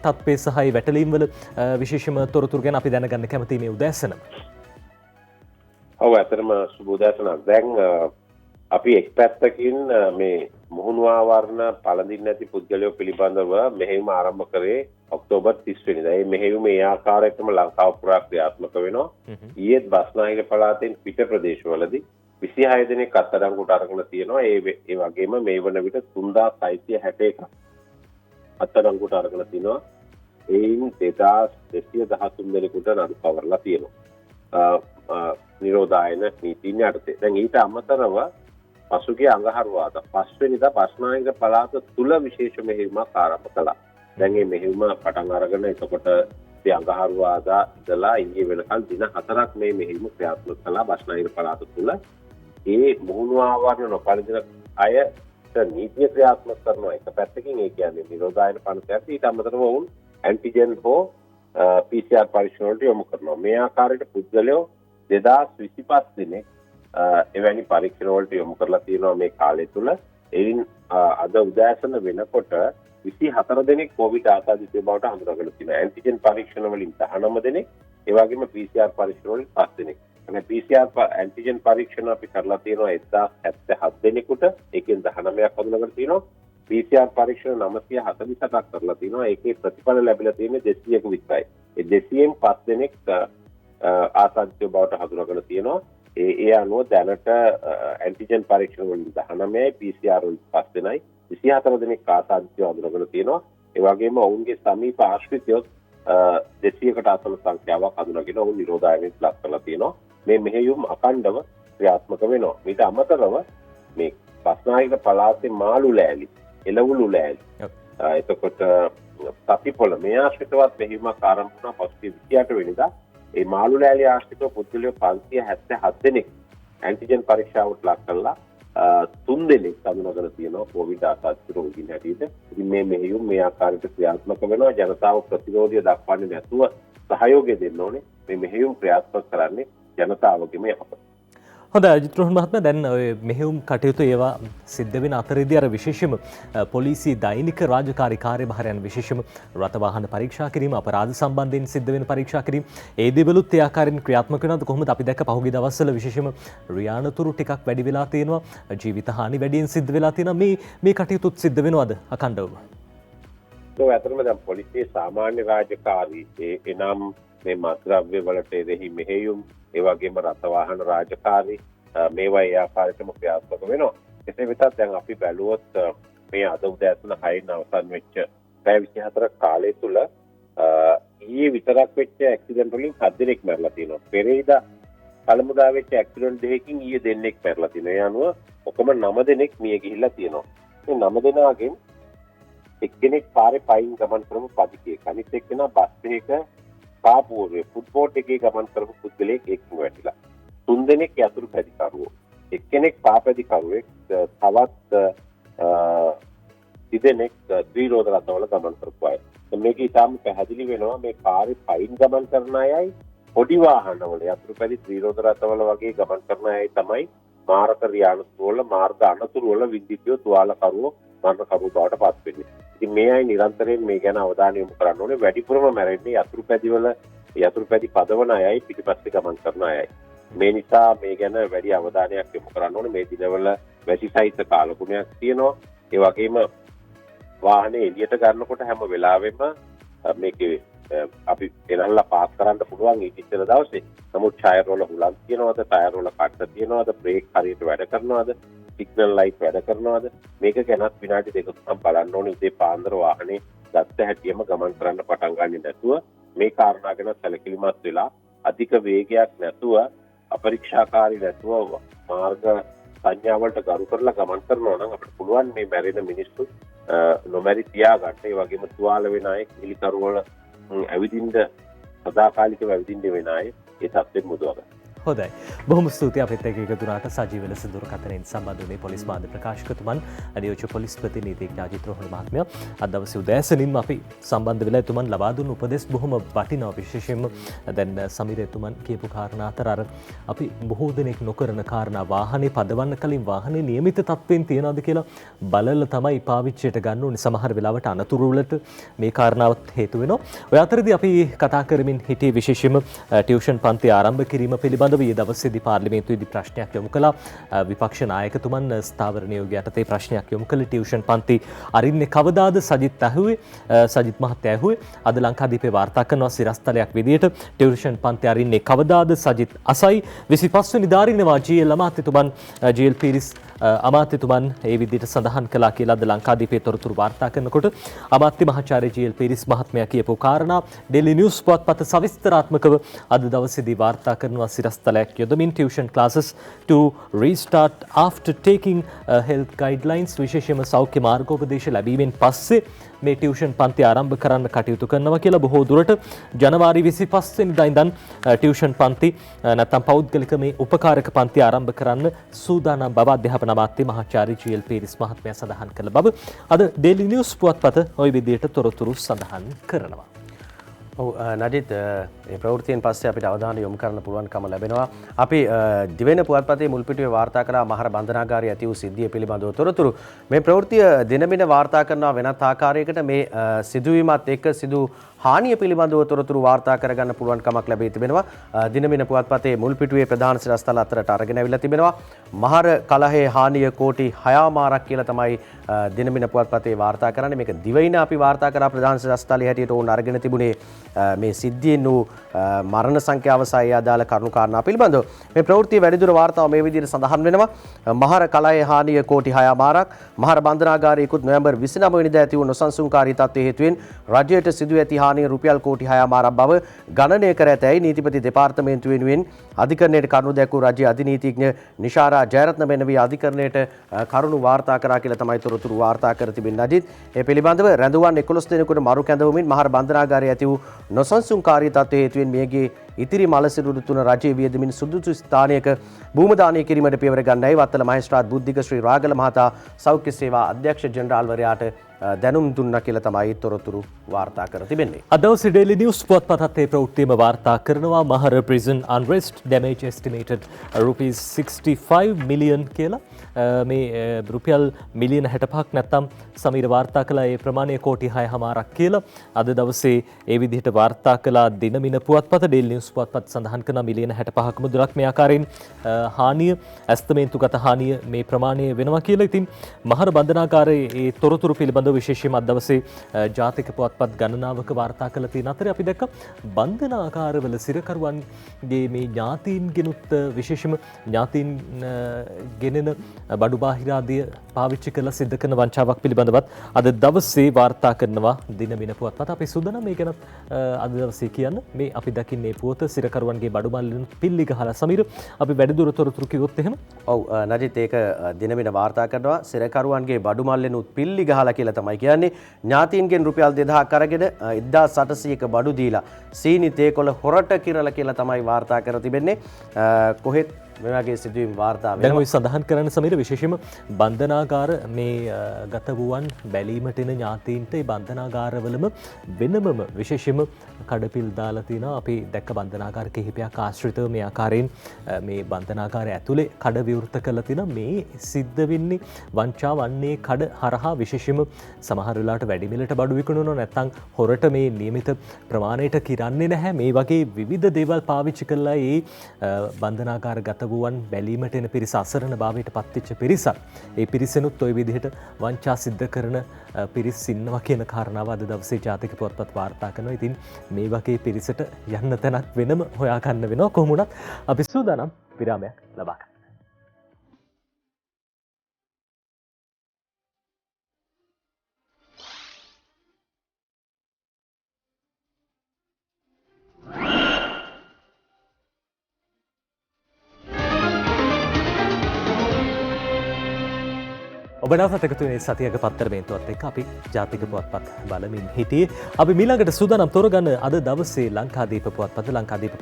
තත්ත්වය සහ වැටලීම් වල විශේෂයෙන්ම තොරතුරු ගැන අපි දැනගන්න කැමතියි මේ උදෑසන.
ඔව් ඇත්තටම සුබ උදෑසනක්. දැන් අපි එක් පැත්තකින් මේ මුහුණු ආවරණ පළඳින්න නැති පුද්ගලයෝ පිළිබඳව මෙහෙයුම ආරම්භ කරේ ඔක්තෝබර් 30 වෙනිදා. මේ මෙහෙයුම ඒ ආකාරයටම ලංකාව පුරා ක්‍රියාත්මක වෙනවා. ඊයේත් බස්නාහිර පළාතෙන් පිට ප්‍රදේශවලදී 26 දෙනෙක් අත්අඩංගුවට අරගෙන තියෙනවා. ඒ වගේම මේ වන විට 3661ක් අත්අඩංගුවට අරගෙන තිනවා. එයින් 2213 දෙනෙකුට නඩු පවරලා තියෙනවා. නිරෝධායන නීතින් යටතේ. දැන් ඊට අමතරව පසුගිය අඟහරුවාදා 5 වෙනිදා බස්නාහිර පළාත තුල විශේෂ මෙහෙයුමක් ආරම්භ කළා. දැන් මේ මෙහෙයුම පටන් අරගෙන එතකොට මේ අඟහරුවාදා ඉඳලා ඊයේ වෙනකන් දින 4ක් මේ මෙහෙයුම ක්‍රියාත්මක කළා බස්නාහිර පළාත තුල. ඒ මුහුණු ආවරණ නොපළඳින අයට නීතිය ක්‍රියාත්මක කරනවා එක පැත්තකින්. ඒ කියන්නේ නිරෝධායන පනතට ඊට අමතරව වුන් ඇන්ටිජන් හෝ PCR පරීක්ෂණ වලට යොමු කරනවා. මේ ආකාරයට පුද්ගලයෝ 2025 දිනේ එවැනි පරීක්ෂණ වලට යොමු කරලා තියෙනවා මේ කාලය තුල. එයින් අද උදෑසන වෙනකොට 24 දෙනෙක් කොවිඩ් ආසාදිතය බවට හඳුනාගෙන තියෙනවා. ඇන්ටිජන් පරීක්ෂණ වලින් 19 දෙනෙක්, ඒ වගේම PCR පරීක්ෂණ වලින් 5 දෙනෙක්. અને PCR ඇන්ටිජන් පරීක්ෂණ අපි කරලා තියෙනවා 1077 දෙනෙකුට, ඒකෙන් 19ක් හඳුනාගෙන තියෙනවා. PCR පරීක්ෂණ 947ක් කරලා තියෙනවා. ඒකේ ප්‍රතිඵල ලැබිලා තියෙන්නේ 200ක විතරයි. ඒ 200න් 5 දෙනෙක් ආසාදිතය බවට හඳුනාගෙන තියෙනවා. ඒ අනුව දැනට ඇන්ටිජන් පරීක්ෂණ වලින් 19යි, PCR වලින් 5 දෙනයි, 24 දෙනෙක් ආසාදිතය හඳුනාගෙන තියෙනවා. ඒ වගේම ඔවුන්ගේ සමීප ආශ්‍රිතයෝ 200කට ආසන්න සංඛ්‍යාවක් හඳුනාගෙන ඔවුන් නිරෝධායනයට ලක් කරලා තියෙනවා. මේ මෙහෙයුම් අඛණ්ඩව ක්‍රියාත්මක වෙනවා. ඊට අමතරව මේ බස්නාහිර පළාතේ මාළු ලෑලි, එළවලු ලෑලි, එතකොට සතිපොළ මේ ආශ්‍රිතවත් මෙහෙයුමක් ආරම්භ වුණා පසුගිය 28 වෙනිදා. ඒ මාළු ලෑලි ආශ්‍රිතව පුද්ගලයෝ 577 දෙනෙක් ඇන්ටිජන් පරීක්ෂාවට ලක් කළා. 3 දෙනෙක් හඳුනාගෙන තියෙනවා කොවිඩ් ආසාදිත රෝගීන් හැටියට. ඉතින් මේ මෙහෙයුම් මේ ආකාරයට ක්‍රියාත්මක වෙනවා. ජනතාව ප්‍රතිරෝධය දක්වන්නේ නැතුව සහයෝගය දෙන්න ඕනේ. මේ මෙහෙයුම් ක්‍රියාත්මක කරන්නේ ජනතාවගේම යහපත.
හොඳයි අජිත් රෝහන් මහත්මයා, දැන් ඔය මෙහෙයුම් කටයුතු ඒවා සිද්ධ වෙන අතරේදී අර විශේෂම පොලිසිය දෛනික රාජකාරී කාර්යභාරයන් විශේෂම රථ වාහන පරීක්ෂා කිරීම, අපරාධ සම්බන්ධයෙන් සිද්ධ වෙන පරීක්ෂා කිරීම, ඒ දේවලුත් ඒ ආකාරයෙන් ක්‍රියාත්මක වෙනවද? කොහොමද? අපි දැක්ක පහුගිය දවස්වල විශේෂම රියානතුරු ටිකක් වැඩි වෙලා තියෙනවා, ජීවිත හානි වැඩියෙන් සිද්ධ වෙලා තියෙනවා. මේ කටයුතුත් සිද්ධ වෙනවද අඛණ්ඩවම?
ඒක ඇත්තටම දැන් පොලිසියේ සාමාන්‍ය රාජකාරී එනම් මේ මත්ද්‍රව්‍ය වලට එරෙහි මෙහෙයුම්, ඒ වගේම රථ වාහන රාජකාරී මේවා ඒ ආකාරයටම ක්‍රියාත්මක වෙනවා. එසේ වෙතත් දැන් අපි බැලුවොත් මේ අද උදෑසන 6න් අවසන් වෙච්ච පැය 24 කාලය තුල ඊයේ විතරක් වෙච්ච ඇක්සිඩන්ට් වලින් 7 දෙනෙක් මැරලා තියෙනවා. පෙරේදා පළමුදා වෙච්ච ඇක්සිඩන්ට් දෙකකින් ඊයේ දෙන්නෙක් මැරලා තියෙනවා. ඒ අනුව ඔකම 9 දෙනෙක් මිය ගිහිල්ලා තියෙනවා. මේ 9 දෙනාගෙන් එක්කෙනෙක් පාරේ පයින් ගමන් කරපු පදිකයෙක්, අනිත් එක්කෙනා බස් එකක පාපුවේ ෆුට්බෝට් එකේ ගමන් කරපු පුද්ගලයෙක් එක්කම වැටිලා. 3 දෙනෙක් යතුරු පැදිකරුවෝ. එක්කෙනෙක් පාපැදිකරුවෙක්, තවත් 3 දෙනෙක් ත්‍රිරෝද රථවල ගමන් කරපු අය. මේක ඉතාම පැහැදිලි වෙනවා මේ පාරේ පයින් ගමන් කරන අයයි පොඩි වාහනවල යතුරු පැදි ත්‍රිරෝද රථවල වගේ ගමන් කරන අයයි තමයි මාරක රියානතුරු වල, මාර්ග අනතුරු වල විද්‍යුත් තුවාලකරුවෝ, මරණකරුවෝ බවට පත් වෙන්නේ. ඉතින් මේ අය නිරන්තරයෙන් මේ ගැන අවධානය යොමු කරන්න ඕනේ. වැඩිපුරම මැරෙන්නේ යතුරු පැදි පදවන අයයි, පිටිපස්සේ ගමන් කරන අයයි. මේ නිසා මේ ගැන වැඩි අවධානයක් යොමු කරන්න ඕනේ. මේ දිනවල වැසි සහිත කාලගුණයක් තියෙනවා. ඒ වගේම වාහනේ එළියට ගන්නකොට හැම වෙලාවෙම මේකේ අපි එනල්ලා පාස් කරන්න පුළුවන් ඊට ඉස්සෙල් දවසේ. නමුත් ටයර් වල හුලං තියනවද, ටයර් වල කට්ට තියනවද, බ්‍රේක් හරියට වැඩ කරනවද, සිග්නල් ලයිට් වැඩ කරනවද, මේක ගැනත් විනාඩි 2-3ක් බලන්න ඕනේ. උදේ පාන්දර වාහනේ ගත්ත හැටියෙම ගමන් කරන්න පටන් ගන්නේ නැතුව මේ කාරණා ගැන සැලකිලිමත් වෙලා අධික වේගයක් නැතුව, අපරීක්ෂාකාරී නැතුව මාර්ග සංඥාවලට ගරු කරලා ගමන් කරනවා නම් අපිට පුළුවන් මේ මැරෙන මිනිස්සු නොමැරි තියාගන්න. ඒ වගේම තුවාල වෙන අය, කිලිකරුවල ඇවිදින්න, සදාකාලිකව ඇවිදින්න වෙන අය ඒ තත්ත්වෙත් මුදවගන්න.
හොඳයි. බොහොම ස්තුතියි අපිත් එක්ක එකතු වුණාට. සජීව ලෙස දුරකථනයෙන් සම්බන්ධ වුණේ පොලිස් මාධ්‍ය ප්‍රකාශකතුමන්, අධියෝජ්‍ය පොලිස් ප්‍රතිනීතිඥ අජිත් රෝහණ මහත්මයා. අද දවසේ උදෑසනින්ම අපි සම්බන්ධ වෙලා එතුමන් ලබා දුන්න උපදෙස් බොහොම වටිනවා. විශේෂයෙන්ම දැන් සමීර එතුමන් කියපු කාරණා අතර අර අපි බොහෝ දෙනෙක් නොකරන කාරණා, වාහනේ පදවන්න කලින් වාහනේ නියමිත තත්ත්වයෙන් තියනවාද කියලා බලලා තමයි පාවිච්චියට ගන්න ඕනේ. සමහර වෙලාවට අනතුරු වලට මේ කාරණාවත් හේතු වෙනවා. ඔය අතරදී අපි කතා කරමින් හිටියේ විශේෂයෙන්ම ටියුෂන් පන්ති ආරම්භ කිරීම පිළිබඳව. ඊයේ දවසේදී පාර්ලිමේන්තුවේදී ප්‍රශ්නයක් යොමු කළා. විපක්ෂ නායකතුමන් ස්ථාවර නියෝගය යටතේ ප්‍රශ්නයක් යොමු කළ ටියුෂන් පන්ති අරින්නේ කවදාද? සජිත් මහත්තයා ඇහුවේ. අද ලංකාදීපේ වාර්තා කරනවා සිරස්තලයක් විදියට ටියුෂන් පන්ති අරින්නේ කවදාද? සජිත් අසයි 25 වෙනිදා අරිනවා GL අමාත්‍යතුමන් GL පීරිස් අමාත්‍යතුමන් ඒ විදිහට සඳහන් කළා කියලාද ලංකාදීපේ තොරතුරු වාර්තා කරනකොට අමාත්‍ය මහාචාර්ය ජී.එල්. පීරිස් මහත්මයා කියපු කාරණා ඩේලි නිවුස් පුවත්පත සවිස්තරාත්මකව අද දවසේදී වාර්තා කරනවා සිරස්තලයක් යොදමින් tuition classes to restart after taking health guidelines විශේෂයෙන්ම සෞඛ්‍ය මාර්ගෝපදේශ ලැබීමෙන් පස්සේ මේ ටියුෂන් පන්ති ආරම්භ කරන්න කටයුතු කරනවා කියලා බොහෝ දුරට ජනවාරි 25 වෙනිදා ඉඳන් ටියුෂන් පන්ති නැත්නම් පෞද්ගලික මේ උපකාරක පන්ති ආරම්භ කරන්න සූදානම් බව අධ්‍යාපන අමාත්‍ය මහාචාර්ය ජී.එල්. පීරිස් මහත්මයා සඳහන් කළ බව අද ඩේලි නිවුස් පුවත්පත ওই විදිහට තොරතුරු සඳහන් කරනවා.
ඔව් නඩිත් මේ ප්‍රවෘත්තියෙන් පස්සේ අපිට අවධානය යොමු කරන්න පුළුවන්කම ලැබෙනවා. අපි දිවෙන පුවත්පතේ මුල්පිටුවේ වාර්තා කළා මහර බන්ධනාගාරයේ ඇති වූ සිද්ධිය පිළිබඳව තොරතුරු. මේ ප්‍රවෘත්තිය දිනමින වාර්තා කරනවා වෙනත් ආකාරයකට මේ සිදුවීමත් එක්ක සිදු හානිය පිළිබඳව තොරතුරු වාර්තා කරගන්න පුළුවන් කමක් ලැබී තිබෙනවා. දිනමින පුවත්පතේ මුල්පිටුවේ ප්‍රධාන සිරස්තල අතරට අරගෙන අවිලා තිබෙනවා. මහර කලහේ හානිය කෝටි 6මාරක් කියලා තමයි දිනමින පුවත්පතේ වාර්තා කරන්නේ. මේක දිවයින අපි වාර්තා කරා ප්‍රධාන සිරස්තලයේ හැටියට උන් අරගෙන තිබුණේ මේ සිද්ධියෙන් වූ මරණ සංඛ්‍යාව සහ අදාළ කරුණු කාරණා පිළිබඳව. මේ ප්‍රවෘත්තිය වැඩිදුර වාර්තාව මේ විදිහට සඳහන් වෙනවා. මහර කලහේ හානිය කෝටි 6මාරක්. මහර බන්ධනාගාරයේ ඉක්ුත් නොවැම්බර් 29 වෙනිදා ඇති වූ නොසන්සුන්කාරී තත්ත්වයේ හේතුවෙන් රජයට සිදු ඇති හානිය රුපියල් කෝටි 6මාරක් බව ගණනය කර ඇතැයි නීතිපති දෙපාර්තමේන්තුව වෙනුවෙන් අධිකරණයට කරුණු දැක්වූ රජයේ අධිනීතිඥ නිශාරා ජයරත්න මෙනවී අධිකරණයට කරුණු වාර්තා කරා කියලා තමයි තොරතුරු වාර්තා කර තිබෙන්නේ. නජිත් ඒ පිළිබඳව රැඳුවන් 11 දෙනෙකුට මරු කැඳවමින් මහර බන්ධනාගාරයේ ඇති වූ නොසන්සුන්කාරී තත්ත්වයේ හේතුවෙන් මියගිය ඉතිරි මලසිරුරු තුන රජයේ වියදමින් සුදුසු ස්ථානයක භූම දානය කිරීමට පියවර ගන්නයි වත්තල මහේස්ත්‍රාත් බුද්ධික ශ්‍රී රාගල මහතා සෞඛ්‍ය සේවා අධ්‍යක්ෂ ජෙනරාල්වරයාට දැනුම් දුන්නා කියලා තමයි තොරතුරු වාර්තා කර තිබෙන්නේ.
අද දවසේ ඩේලි නිවුස් පුවත්පතත් ඒ ප්‍රවෘත්තියම වාර්තා කරනවා Mahara prison unrest damage estimated rupees 65 million කියලා. මේ රුපියල් මිලියන 65ක් නැත්තම් සමීර වාර්තා කළා ඒ ප්‍රමාණය කෝටි 6මාරක් කියලා. අද දවසේ ඒ විදිහට වාර්තා කළා දිනමින පුවත්පත ඩේලි නිවුස් පුවත්පත් සඳහන් කරන මිලියන 65ක මුදලක් මේ ආකාරයෙන් හානිය ඇස්තමේන්තුගත හානිය මේ ප්‍රමාණය වෙනවා කියලා. ඉතින් මහර බන්ධනාගාරයේ ඒ තොරතුරු පිළිබඳව විශේෂයෙන්ම අද දවසේ ජාතික පුවත්පත් ගණනාවක වාර්තා කළ තියෙන අතරේ අපි දැක්ක බන්ධනාගාරවල සිරකරුවන්ගේ මේ ඥාතීන්ගෙනුත් විශේෂයෙන්ම ඥාතීන් ගෙනෙන බඩු බාහිරාදිය පාවිච්චි කළ සිද්ධ කරන වංචාවක් පිළිබඳවත් අද දවසේ වාර්තා කරනවා දිනමින පුවත්පත. අපි සූදානම් මේ ගැන අද දවසේ කියන්න. මේ අපි දකින්නේ පුවත සිරකරුවන්ගේ බඩු මල්ලෙන් පිල්ලි ගහලා සමීර අපි වැඩිදුර තොරතුරු කිව්වොත් එහෙම.
ඔව් නජිත් ඒක දිනමින වාර්තා කරනවා සිරකරුවන්ගේ බඩු මල්ලෙන් උත් පිල්ලි ගහලා කියලා තමයි කියන්නේ. ඥාතීන්ගෙන් රුපියල් 2000ක් අරගෙන 1800ක බඩු දීලා සීනි තේකොළ හොරට කිරලා කියලා තමයි වාර්තා කර තිබෙන්නේ. කොහෙත් මේ වගේ සිදුවීම් වාර්තා වෙනවා.
දැන් ඔය සඳහන් කරන්න සමීර විශේෂයෙන්ම බන්ධනාගාර මේ ගත වූවන් බැලීමට එන ඥාතීන්ට ඒ බන්ධනාගාරවලම වෙනමම විශේෂයෙන්ම කඩපිල් දාලා තිනවා. අපි දැක්ක බන්ධනාගාර කිහිපයක් ආශ්‍රිතව මේ ආකාරයෙන් මේ බන්ධනාගාරය ඇතුලේ කඩ විවෘත කරලා තිනවා. මේ සිද්ධ වෙන්නේ වංචා වන්නේ කඩ හරහා විශේෂයෙන්ම සමහර වෙලාවට වැඩි මිලට බඩු විකුණනවා නැත්නම් හොරට මේ නියමිත ප්‍රමාණයට කිරන්නේ නැහැ. මේ වගේ විවිධ දේවල් පාවිච්චි කරලා ඒ බන්ධනාගාර ගත වූවන් බැලීමට එන පිරිස අසරණ භාවයට පත්වෙච්ච පිරිසක්. ඒ පිරිසෙනුත් ওই විදිහට වංචා සිද්ධ කරන පිරිස් ඉන්නවා කියන කාරණාව අද දවසේ ජාතික පුවත්පත් වාර්තා කරනවා. ඉතින් මේ වගේ පිරිසට යන්න තැනක් වෙනම හොයා ගන්න වෙනවා. කොහොම වුණත් අපි සූදානම් විරාමයක් ලබා ගන්න. ඔබ නැවතත් එකතු වෙන්නේ සතියක පත්තරමේන්තුවත් එක්ක අපි ජාතික පුවත්පත් බලමින් හිටියේ. අපි ඊළඟට සූදානම් තෝරගන්න අද දවසේ ලංකාදීප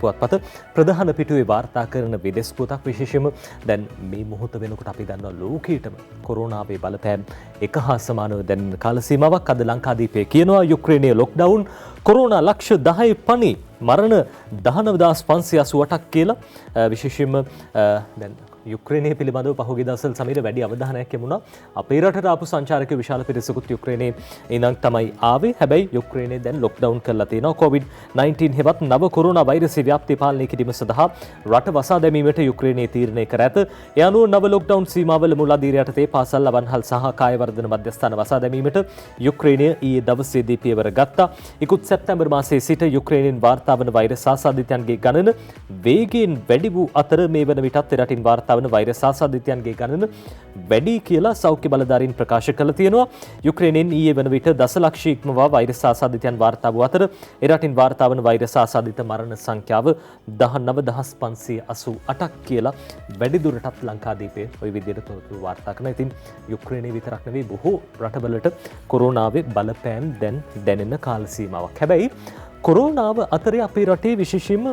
පුවත්පත ප්‍රධාන පිටුවේ වාර්තා කරන විදෙස් පුවතක් විශේෂයෙන්ම දැන් මේ මොහොත වෙනකොට අපි දන්නවා ලෝකයටම කොරෝනාවේ බලපෑම් එක හා සමානව දැනෙන කාල සීමාවක් අද ලංකාදීපේ කියනවා යුක්‍රේනයේ ලොක්ඩවුන් කොරෝනා ලක්ෂ 10 පණි මරණ 19588ක් කියලා විශේෂයෙන්ම දැන් යුක්‍රේනයේ පිළිබඳව පහුගිය දවස්වල සමීර වැඩි අවධානයක් යොමුණා. අපේ රටට ආපු සංචාරකයෝ විශාල පිරිසකුත් යුක්‍රේනයේ ඉඳන් තමයි ආවේ. හැබැයි යුක්‍රේනයේ දැන් ලොක්ඩවුන් කරලා තියෙනවා. COVID-19 හෙවත් නව කොරෝනා වෛරසය ව්‍යාප්තිය පාලනය කිරීම සඳහා රට වසා දැමීමට යුක්‍රේනයේ තීරණය කර ඇත. ඒ අනුව නව ලොක්ඩවුන් සීමාවල මුල් අදියර යටතේ පාසල් අවන්හල් සහ කාය වර්ධන මධ්‍යස්ථාන වසා දැමීමට යුක්‍රේනය ඊයේ දවසේදී පියවර ගත්තා. ඉක්ුත් සැප්තැම්බර් මාසයේ සිට යුක්‍රේනයෙන් වාර්තා වන වෛරස් ආසාදිතයන්ගේ ගණන වේගයෙන් වැඩි වූ අතර මේ වන විටත් රටින් වාර්තා වාර්තා වන වෛරස් ආසාදිතයන්ගේ ගණන වැඩි කියලා සෞඛ්‍ය බලධාරීන් ප්‍රකාශ කළ තියෙනවා. යුක්‍රේනයෙන් ඊයේ වන විට දසලක්ෂ ඉක්මවා වෛරස් ආසාදිතයන් වාර්තා වූ අතර එරටින් වාර්තා වන වෛරස් ආසාදිත මරණ සංඛ්‍යාව 19588ක් කියලා වැඩිදුරටත් ලංකාදීපයේ ওই විදිහට තොරතුරු වාර්තා කරනවා. ඉතින් යුක්‍රේනයේ විතරක් නෙවෙයි බොහෝ රටවලට කොරෝනාවේ බලපෑම් දැන් දැනෙන කාල සීමාවක්. හැබැයි කොරෝනාව අතරේ අපේ රටේ විශේෂයෙන්ම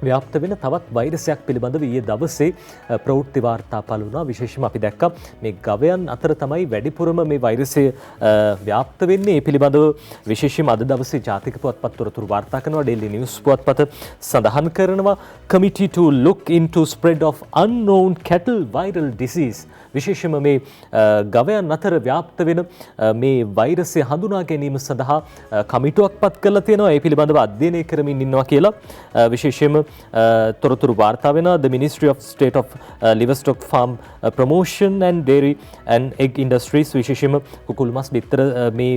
ව්‍යාප්ත වෙන තවත් වෛරසයක් පිළිබඳව ඊයේ දවසේ ප්‍රවෘත්ති වාර්තා පළ වුණා. විශේෂයෙන්ම අපි දැක්කා මේ ගවයන් අතර තමයි වැඩිපුරම මේ වෛරසය ව්‍යාප්ත වෙන්නේ. ඒ පිළිබඳව විශේෂයෙන්ම අද දවසේ ජාතික පුවත්පත් තොරතුරු වාර්තා කරනවා. Daily News පුවත්පත සඳහන් කරනවා committee to look into spread of unknown cattle viral disease. විශේෂයෙන්ම මේ ගවයන් අතර ව්‍යාප්ත වෙන මේ වෛරසය හඳුනා ගැනීම සඳහා කමිටුවක් පත් කරලා තියෙනවා. ඒ පිළිබඳව අධ්‍යයනය කරමින් ඉන්නවා කියලා විශේෂයෙන්ම තොරතුරු වාර්තා වෙනවා. The Ministry of State of Livestock Farm Promotion and Dairy and Egg Industries විශේෂයෙන්ම කුකුල් මස් බිත්තර මේ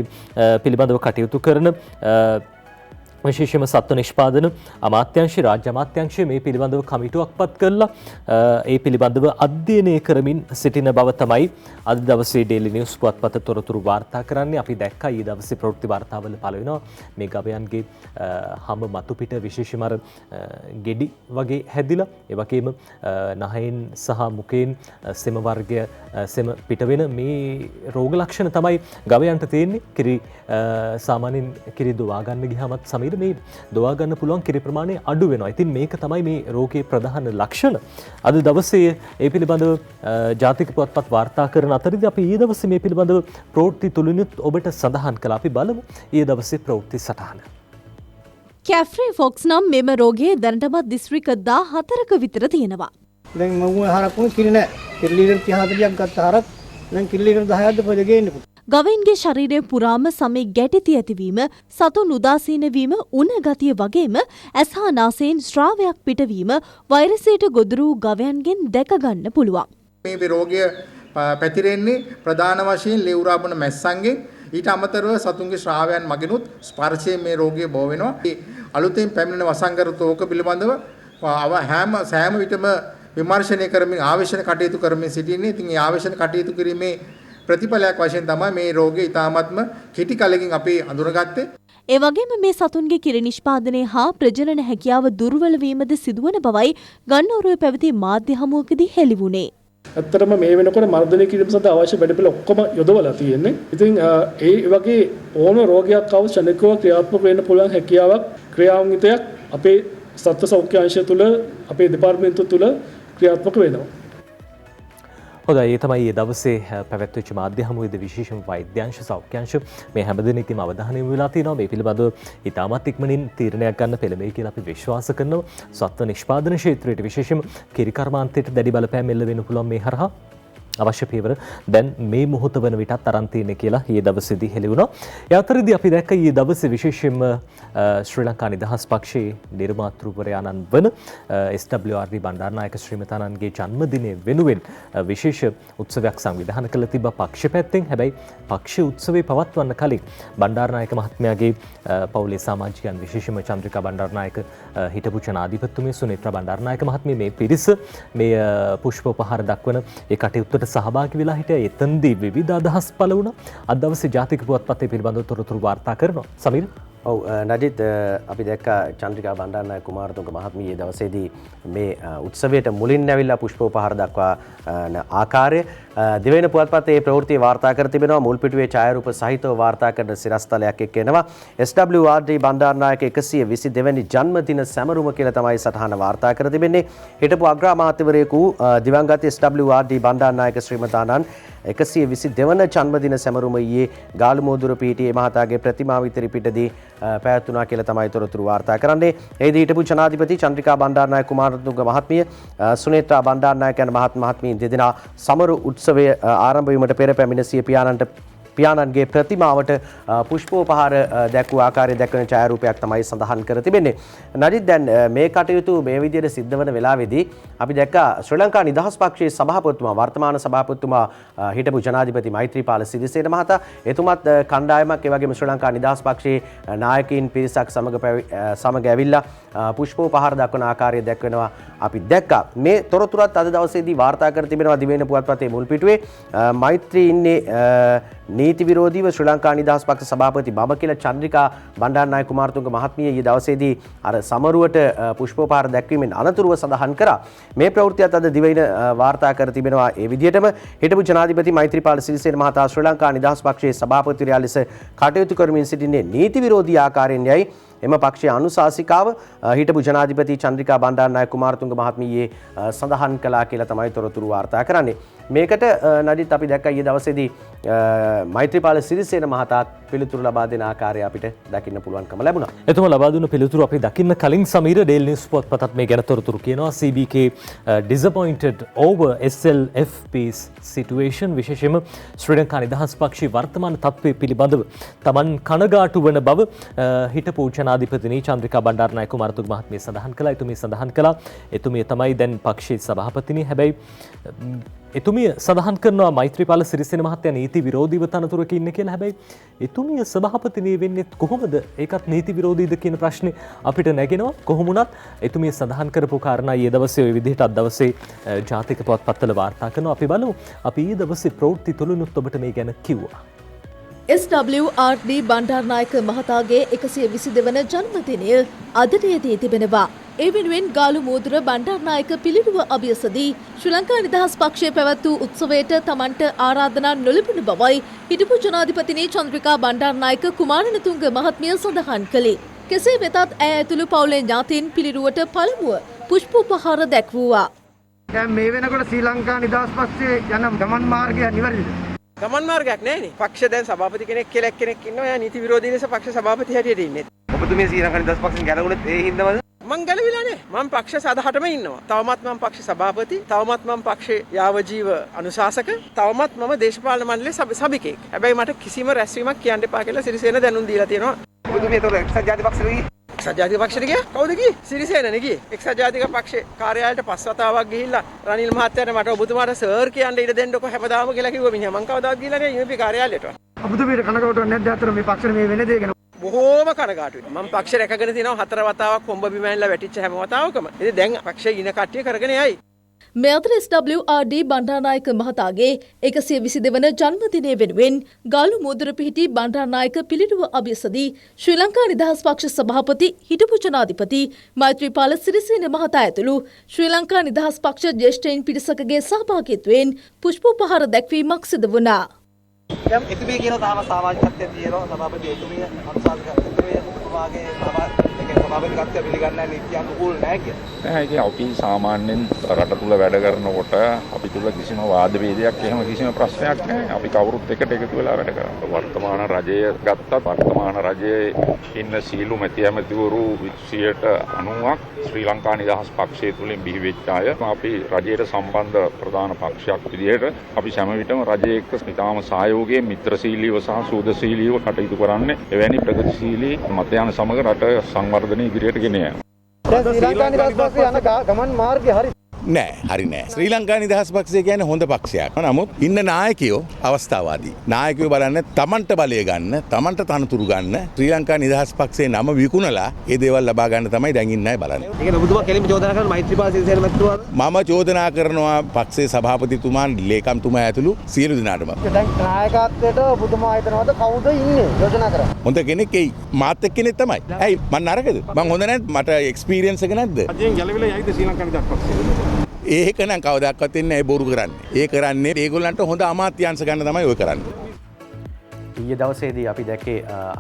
පිළිබඳව කටයුතු කරන විශේෂයෙන්ම සත්ව නිෂ්පාදන අමාත්‍යාංශය රාජ්‍ය අමාත්‍යාංශය මේ පිළිබඳව කමිටුවක් පත් කරලා ඒ පිළිබඳව අධ්‍යයනය කරමින් සිටින බව තමයි අද දවසේ Daily News පුවත්පත තොරතුරු වාර්තා කරන්නේ. අපි දැක්කා ඊ දවසේ ප්‍රවෘත්ති වාර්තාවල පළ වෙනවා මේ ගවයන්ගේ හැම මතු පිට විශේෂයෙන්ම අර ගෙඩි වගේ හැදිලා ඒ වගේම නහයෙන් සහ මුඛයෙන් සෙම වර්ගය සෙම පිට වෙන මේ රෝග ලක්ෂණ තමයි ගවයන්ට තියෙන්නේ. කිරි සාමාන්‍යයෙන් කිරි දොවා ගන්න ගියාමත් සමීර මේ දොවා ගන්න පුළුවන් කිරි ප්‍රමාණය අඩු වෙනවා. ඉතින් මේක තමයි මේ රෝගයේ ප්‍රධාන ලක්ෂණ. අද දවසේ ඒ පිළිබඳව ජාතික පුවත්පත් වාර්තා කරන අතරදී අපි ඊයේ දවසේ මේ පිළිබඳව ප්‍රවෘත්ති තුලිනුත් ඔබට සඳහන් කළා. අපි බලමු ඊයේ දවසේ ප්‍රවෘත්ති සටහන.
කැෆ්‍රේ ෆොක්ස් නම් මෙම රෝගයේ දැනටමත් දිස්ත්‍රික්ක 14ක විතර තියෙනවා.
දැන් මම හරක් වුණ කිරි නෑ. කිරි ලීටර් 30 40ක් ගත්ත හරක් දැන් කිරි ලීටර් 10ක්ද පොඩ ගේන්නේ.
ගවයින්ගේ ශරීරයේ පුරාම සමේ ගැටති ඇතිවීම, සතුන් උදාසීන වීම, උණ ගතිය වගේම ඇස් හා නාසයෙන් ශ්‍රාවයක් පිටවීම වෛරසයට ගොදුරු වූ ගවයන්ගෙන් දැක ගන්න පුළුවන්.
මේ රෝගය පැතිරෙන්නේ ප්‍රධාන වශයෙන් ලෙව්රාබුණ මැස්සන්ගෙන්. ඊට අමතරව සතුන්ගේ ශ්‍රාවයන් මගිනුත් ස්පර්ශයෙන් මේ රෝගය බෝ වෙනවා. අලුතෙන් පැමිණෙන වසංගත රෝග පිළිබඳව සෑම විටම විමර්ශනය කරමින් ආවේශන කටයුතු කරමින් සිටින්නේ. ඉතින් මේ ආවේශන කටයුතු කිරීමේ ප්‍රතිඵලයක් වශයෙන් තමයි මේ රෝගය ඉතාමත්ම කෙටි කලකින් අපි අඳුරගත්තේ.
ඒ වගේම මේ සතුන්ගේ කිරි නිෂ්පාදනය හා ප්‍රජනන හැකියාව දුර්වල වීමද සිදුවන බවයි ගන්නවරුවේ පැවති මාධ්‍ය හමුවකදී හෙළි වුණේ.
ඇත්තටම මේ වෙනකොට මර්ධනය කිරීම සඳහා අවශ්‍ය වැඩපිළිවෙල ඔක්කොම යොදවලා තියෙන්නේ. ඉතින් ඒ වගේ ඕන රෝගයක් ආව ශනිකව ක්‍රියාත්මක වෙන්න පුළුවන් හැකියාවක් ක්‍රියාන්විතයක් අපේ සත්ත්ව සෞඛ්‍ය අංශය තුළ අපේ දෙපාර්තමේන්තුව තුළ ක්‍රියාත්මක වෙනවා.
හොඳයි, ඒ තමයි ඒ දවසේ පැවැත්වෙච්ච මාධ්‍ය හමුවේදී විශේෂම වෛද්‍යාංශ සෞඛ්‍යාංශ මේ හැමදෙනෙකම අවධානය යොමු වෙලා තියෙනවා. මේ පිළිබඳව ඉතාමත් ඉක්මනින් තීරණයක් ගන්න පෙළඹෙයි කියලා අපි විශ්වාස කරනවා. සත්ත්ව නිෂ්පාදන ක්ෂේත්‍රයට විශේෂම කිරි කර්මාන්තයට දැඩි බලපෑම් එල්ල වෙන්න පුළුවන් මේ හරහා අවශ්‍ය පියවර දැන් මේ මොහොත වන විටත් අරන් තියෙන්නේ කියලා ඊයේ දවසේදී හෙළි වුණා. ඒ අතරදී අපි දැක්ක ඊයේ දවසේ විශේෂයෙන්ම ශ්‍රී ලංකා නිදහස් පක්ෂයේ නිර්මාතෘවරයාණන් වන SWRD බණ්ඩාරනායක ශ්‍රීමතාණන්ගේ ජන්මදිනය වෙනුවෙන් විශේෂ උත්සවයක් සංවිධානය කළ තිබ්බා පක්ෂ පැත්තෙන්. හැබැයි පක්ෂ උත්සවේ පවත්වන්න කලින් බණ්ඩාරනායක මහත්මයාගේ පවුලේ සමාජිකයන් විශේෂයෙන්ම චන්ද්‍රිකා බණ්ඩාරනායක හිටපු ජනාධිපතිතුමිය සුනේත්‍රා බණ්ඩාරනායක මහත්මිය මේ පිරිස මේ පුෂ්ප උපහාර දක්වන ඒ කටයුත්තට සහභාගී වෙලා හිටියා. එතනදී විවිධ අදහස් පළ වුණා. අද දවසේ ජාතික පුවත්පතේ පිළිබඳව තොරතුරු වාර්තා කරනවා. සමීර.
ඔව් නජිත් අපි දැක්කා චන්ද්‍රිකා බණ්ඩාරනායක කුමාරතුංග මහත්මිය මේ දවසේදී මේ උත්සවයට මුලින් ඇවිල්ලා පුෂ්ප උපහාර දක්වා ආකාරය දෙවෙනි පුවත්පතේ ප්‍රවෘත්ති වාර්තා කර තිබෙනවා. මුල් පිටුවේ ඡායාරූප සහිතව වාර්තා කරන සිරස්තලයක් එක්ක එනවා. SWRD බණ්ඩාරනායක 122 වෙනි ජන්මදින සැමරුම කියලා තමයි සටහන වාර්තා කර තිබෙන්නේ. හිටපු අග්‍රාමාත්‍යවරයෙකු දිවංගත SWRD බණ්ඩාරනායක ශ්‍රීමතාණන් 122 වන ජන්මදින සැමරුම ඊයේ ගාලුමෝදුර පීටියේ මහතාගේ ප්‍රතිමාව ඉදිරිපිටදී පැවැත්වුණා කියලා තමයි තොරතුරු වාර්තා කරන්නේ. එෙහිදී හිටපු ජනාධිපති චන්ද්‍රිකා බණ්ඩාරනායක කුමාරතුංග මහත්මිය සුනේත්‍රා බණ්ඩාරනායක යන මහත්මීන් දෙදෙනා සමරු උත්සවය ආරම්භ වීමට පෙර පැමිණ සිය පියාණන්ගේ ප්‍රතිමාවට පුෂ්පෝපහාර දැක්වූ ආකාරය දැක්වන ඡායාරූපයක් තමයි සඳහන් කර තිබෙන්නේ. නජිත් දැන් මේ කටයුතු මේ විදිහට සිද්ධ වන වෙලාවේදී අපි දැක්කා ශ්‍රී ලංකා නිදහස් පක්ෂයේ සභාපතිතුමා වර්තමාන සභාපතිතුමා හිටපු ජනාධිපති මෛත්‍රීපාල සිරිසේන මහතා එතුමත් කණ්ඩායමක් ඒ වගේම ශ්‍රී ලංකා නිදහස් පක්ෂයේ නායකයින් පිරිසක් සමග ඇවිල්ලා පුෂ්පෝපහාර දක්වන ආකාරය දැක්වෙනවා. අපි දැක්කා. මේ තොරතුරත් අද දවසේදී වාර්තා කර තිබෙනවා දිවයින පුවත්පතේ මුල් පිටුවේ. මෛත්‍රී ඉන්නේ නීති විරෝධීව ශ්‍රී ලංකා නිදහස් පක්ෂ සභාපති බඹකිල චන්ද්‍රිකා බණ්ඩාරනායක කුමාරතුංග මහත්මිය ඊයේ දවසේදී අර සමරුවට පුෂ්පෝපහාර දැක්වීමෙන් අනතුරුව සඳහන් කරා. මේ ප්‍රවෘත්තියත් අද දිවයින වාර්තා කර තිබෙනවා. ඒ විදිහටම හිටපු ජනාධිපති මෛත්‍රීපාල සිරිසේන මහතා ශ්‍රී ලංකා නිදහස් පක්ෂයේ සභාපතිවරයා ලෙස කටයුතු කරමින් සිටින්නේ නීති විරෝධී ආකාරයෙන් යයි එම පක්ෂයේ අනුශාසිකාව හිටපු ජනාධිපති චන්ද්‍රිකා බණ්ඩාරනායක කුමාරතුංග මහත්මිය සඳහන් කළා කියලා තමයි තොරතුරු වාර්තා කරන්නේ. මේකට නඩිත් අපි දැක්කා ඊයේ දවසේදී මෛත්‍රීපාල සිරිසේන මහතාත් පිළිතුරු ලබා දෙන ආකාරය අපිට දකින්න පුළුවන්කම ලැබුණා.
එතුමා ලබා දුන්න පිළිතුරු අපි දකින්න කලින් සමීර ඩේල් නිවුස් පොත්පතත් මේ ගැන තොරතුරු කියනවා. CBK disappointed over SLFP's situation විශේෂයෙන්ම ශ්‍රී ලංකා නිදහස් පක්ෂයේ වර්තමාන තත්ත්වය පිළිබඳව තමන් කනගාටු වන බව හිටපු ජනාධිපතිනි චන්ද්‍රිකා බණ්ඩාරනායක කුමාරතුංග මහත්මිය සඳහන් කළා. එතුමිය සඳහන් කළා එතුමිය තමයි දැන් පක්ෂයේ සභාපතිනි. හැබැයි එතුමිය සඳහන් කරනවා මෛත්‍රීපාල සිරිසේන මහත්තයා නීති විරෝධීව තනතුරක ඉන්නේ කියලා. හැබැයි එතුමිය සභාපතිනිය වෙන්නේ කොහොමද? ඒකත් නීති විරෝධීද කියන ප්‍රශ්නේ අපිට නැගෙනවා. කොහොම වුණත් එතුමිය සඳහන් කරපු කාරණා ඊයේ දවසේ ওই විදිහට අද දවසේ ජාතික පුවත්පත්වල වාර්තා කරනවා. අපි බලමු. අපි ඊයේ දවසේ ප්‍රවෘත්ති තුලිනුත් ඔබට මේ ගැන කිව්වා.
SWRD බණ්ඩාරනායක මහතාගේ 122 වන ජන්මදිනය අදටයේදී තිබෙනවා. ඒ වෙනුවෙන් ගාලු මෝදුර බණ්ඩාරනායක පිළිරුව අභියසදී ශ්‍රී ලංකා නිදහස් පක්ෂයේ පැවැත් වූ උත්සවයට තමන්ට ආරාධනා නොලැබුණු බවයි හිටපු ජනාධිපතිනි චන්ද්‍රිකා බණ්ඩාරනායක කුමාරතුංග මහත්මිය සඳහන් කළේ. කෙසේ වෙතත් ඇය ඇතුළු පවුලේ ඥාතීන් පිළිරුවට පළමුව පුෂ්පෝපහාර දැක්වුවා.
දැන් මේ වෙනකොට ශ්‍රී ලංකා නිදහස් පක්ෂයේ යන ගමන් මාර්ගය නිවැරදිද?
ගමන් මාර්ගයක් නැහැනේ. පක්ෂ දැන් සභාපති කෙනෙක් කියලා කෙනෙක් ඉන්නවා. එයා නීති විරෝධී ලෙස පක්ෂ සභාපති හැටියට ඉන්නේ.
ඔබතුමිය ශ්‍රී ලංකා නිදහස් පක්ෂෙන් ගැලවුණත් ඒ හින්දාමද?
මං ගැලවිලා නැහැ. මම පක්ෂ සදහටම ඉන්නවා. තවමත් මම පක්ෂ සභාපති, තවමත් මම පක්ෂේ යාවජීව අනුශාසක, තවමත් මම දේශපාලන මණ්ඩලයේ සභිකයෙක්. හැබැයි මට කිසිම රැස්වීමක් කියන්න එපා කියලා සිරිසේන දැනුම් දීලා තියෙනවා.
ඔබතුමිය ඒතකොට එක්සත් ජාතික පක්ෂෙට ගියේ?
එක්සත් ජාතික පක්ෂෙට ගියා? කවුද ගියේ? සිරිසේනනේ ගියේ. එක්සත් ජාතික පක්ෂේ කාර්යාලයට පස් වතාවක් ගිහිල්ලා රනිල් මහත්තයාට මට ඔබතුමාට සර් කියන්න ඉඩ දෙන්නකො හැමදාම කියලා කිව්වා මිනිහා. මං කවදාවත් ගිහිල්ලා නැහැ UNP කාර්යාලයට.
ඔබතුමීට කනගාටුවක් නැද්ද අතර මේ පක්ෂේ මේ වෙන දේ ගැන?
බොහෝම කනගාටුයි. මම පක්ෂ රැකගෙන තියෙනවා 4 වතාවක් කොම්බ බිම ඇනලා වැටිච්ච හැම වතාවකම. ඉතින් දැන් පක්ෂයේ ඉන කට්ටිය කරගෙන යයි.
මේ අතර SWRD බණ්ඩාරනායක මහතාගේ 122 වන ජන්මදිනය වෙනුවෙන් ගාලු මෝදුර පිහිටි බණ්ඩාරනායක පිළිරුව අභියසදී ශ්‍රී ලංකා නිදහස් පක්ෂ සභාපති හිටපු ජනාධිපති මෛත්‍රීපාල සිරිසේන මහතා ඇතුළු ශ්‍රී ලංකා නිදහස් පක්ෂ ජ්‍යෙෂ්ඨයින් පිරිසකගේ සහභාගීත්වයෙන් පුෂ්පෝපහාර දැක්වීමක් සිදු වුණා.
දැන් එතුමිය කියන තාම සමාජිකත්වයේ තියෙනවා සභාපති එතුමිය අනුශාසක එතුමිය ඔබතුමාගේ සභාපතිත්වය පිළිගන්නේ නීති අනුකූල නැහැ කියලා.
නැහැ ඉතින් අපි සාමාන්‍යයෙන් රට තුල වැඩ කරනකොට අපි තුල කිසිම වාද භේදයක් එහෙම කිසිම ප්‍රශ්නයක් නැහැ. අපි කවුරුත් එකට එකතු වෙලා වැඩ කරනවා. වර්තමාන රජය ගත්තත් වර්තමාන රජයේ ඉන්න සීලු මැති ඇමතිවරු 90ක් ශ්‍රී ලංකා නිදහස් පක්ෂය තුලින් බිහි වෙච්ච අය. අපි රජයට සම්බන්ධ ප්‍රධාන පක්ෂයක් විදිහට අපි හැම විටම රජයේ එක්ක ඉතාම සහයෝගයෙන් මිත්‍රශීලීව සහ සූදශීලීව කටයුතු කරන්නේ. එවැනි ප්‍රගතිශීලී මතයන් සමග රට සංවර්ධනය ඉදිරියට ගෙන යාම.
දැන් ශ්‍රී ලංකා නිදහස් පක්ෂයේ යන ගමන් මාර්ගය හරි
නෑ හරි නෑ. ශ්‍රී ලංකා නිදහස් පක්ෂය කියන්නේ හොඳ පක්ෂයක්. නමුත් ඉන්න නායකයෝ අවස්ථාවාදී. නායකයෝ බලන්නේ තමන්ට බලය ගන්න, තමන්ට තනතුරු ගන්න. ශ්‍රී ලංකා නිදහස් පක්ෂයේ නම විකුණලා ඒ දේවල් ලබා ගන්න තමයි දැන් ඉන්න අය බලන්නේ.
ඒ කියන්නේ ඔබතුමා කෙලින්ම චෝදනා කරන මෛත්‍රීපාල සිරිසේන මැතිතුමාද?
මම චෝදනා කරනවා පක්ෂයේ සභාපතිතුමා, ලේකම්තුමා ඇතුළු සියලු දෙනාටම.
දැන් නායකත්වයට ඔබතුමා හිතනවාද කවුද ඉන්නේ යෝජනා කරන්නේ?
හොඳ කෙනෙක් එයි. මාත් එක්කෙනෙක් තමයි. ඇයි මං නරකද? මං හොඳ නැද්ද? මට එක්ස්පීරියන්ස් එක නැද්ද?
අජෙන් ගැලවිලා යයිද ශ්‍රී ලංකා නිදහස් පක්ෂය?
ඒක නම් කවදාවත් වෙන්නේ නැහැ බොරු කරන්නේ. ඒ කරන්නේ ඒගොල්ලන්ට හොඳ අමාත්‍යාංශ ගන්න තමයි ඔය කරන්නේ.
ඊයේ දවසේදී අපි දැක්කේ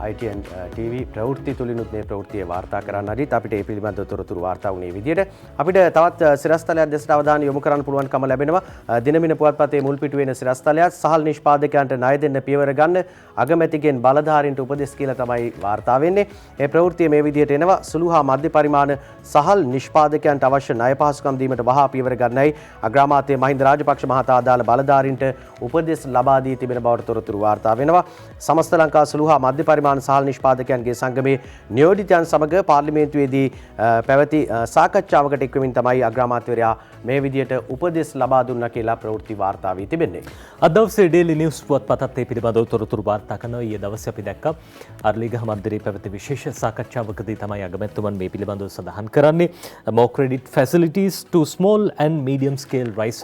ITN TV ප්‍රවෘත්ති තුලිනුත් මේ ප්‍රවෘත්තිය වාර්තා කරන්න අදිත් අපිට ඒ පිළිබඳව තොරතුරු වාර්තා වුණේ විදියට අපිට තවත් සිරස්තලයක් දෙසට අවධානය යොමු කරන්න පුළුවන්කම ලැබෙනවා. දිනමින පුවත්පතේ මුල් පිටුවේ එන සිරස්තලයක් සහල් නිෂ්පාදකයන්ට ණය දෙන්න පියවර ගන්න අගමැතිගෙන් බලධාරීන්ට උපදෙස් කියලා තමයි වාර්තා වෙන්නේ. මේ ප්‍රවෘත්තිය මේ විදියට එනවා. සුළු හා මධ්‍ය පරිමාණ සහල් නිෂ්පාදකයන්ට අවශ්‍ය ණය පහසුකම් දීමට වහා පියවර ගන්නයි අග්‍රාමාත්‍ය මහින්ද රාජපක්ෂ මහතා අදාළ බලධාරීන්ට උපදෙස් ලබා දී තිබෙන බවට තොරතුරු වාර්තා වෙනවා. සමස්ත ලංකා සුළු හා මධ්‍ය පරිමාණ සහල් නිෂ්පාදකයන්ගේ සංගමේ නියෝජිතයන් සමග පාර්ලිමේන්තුවේදී පැවති සාකච්ඡාවකට එක්වමින් තමයි අග්‍රාමාත්‍යවරයා මේ විදියට උපදෙස් ලබා දුන්නා කියලා ප්‍රවෘත්ති වාර්තා වී තිබෙන්නේ.
අද දවසේ ඩේලි නිවුස් පුවත්පතත් ඒ පිළිබඳව තොරතුරු වාර්තා කරනවා. ඊයේ දවසේ අපි දැක්කා අර්ලිගහ මන්දිරයේ පැවති විශේෂ සාකච්ඡාවකදී තමයි අගමැතිතුමන් මේ පිළිබඳව සඳහන් කරන්නේ. more credit facilities to small and medium scale rice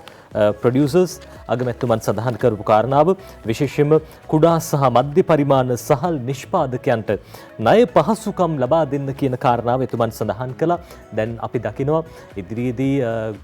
producers. අගමැතිතුමන් සඳහන් කරපු කාරණාව විශේෂයෙන්ම කුඩා සහ මධ්‍ය පරිමාණ සහල් නිෂ්පාදකයන්ට ණය පහසුකම් ලබා දෙන්න කියන කාරණාව එතුමන් සඳහන් කළා. දැන් අපි දකිනවා ඉදිරියේදී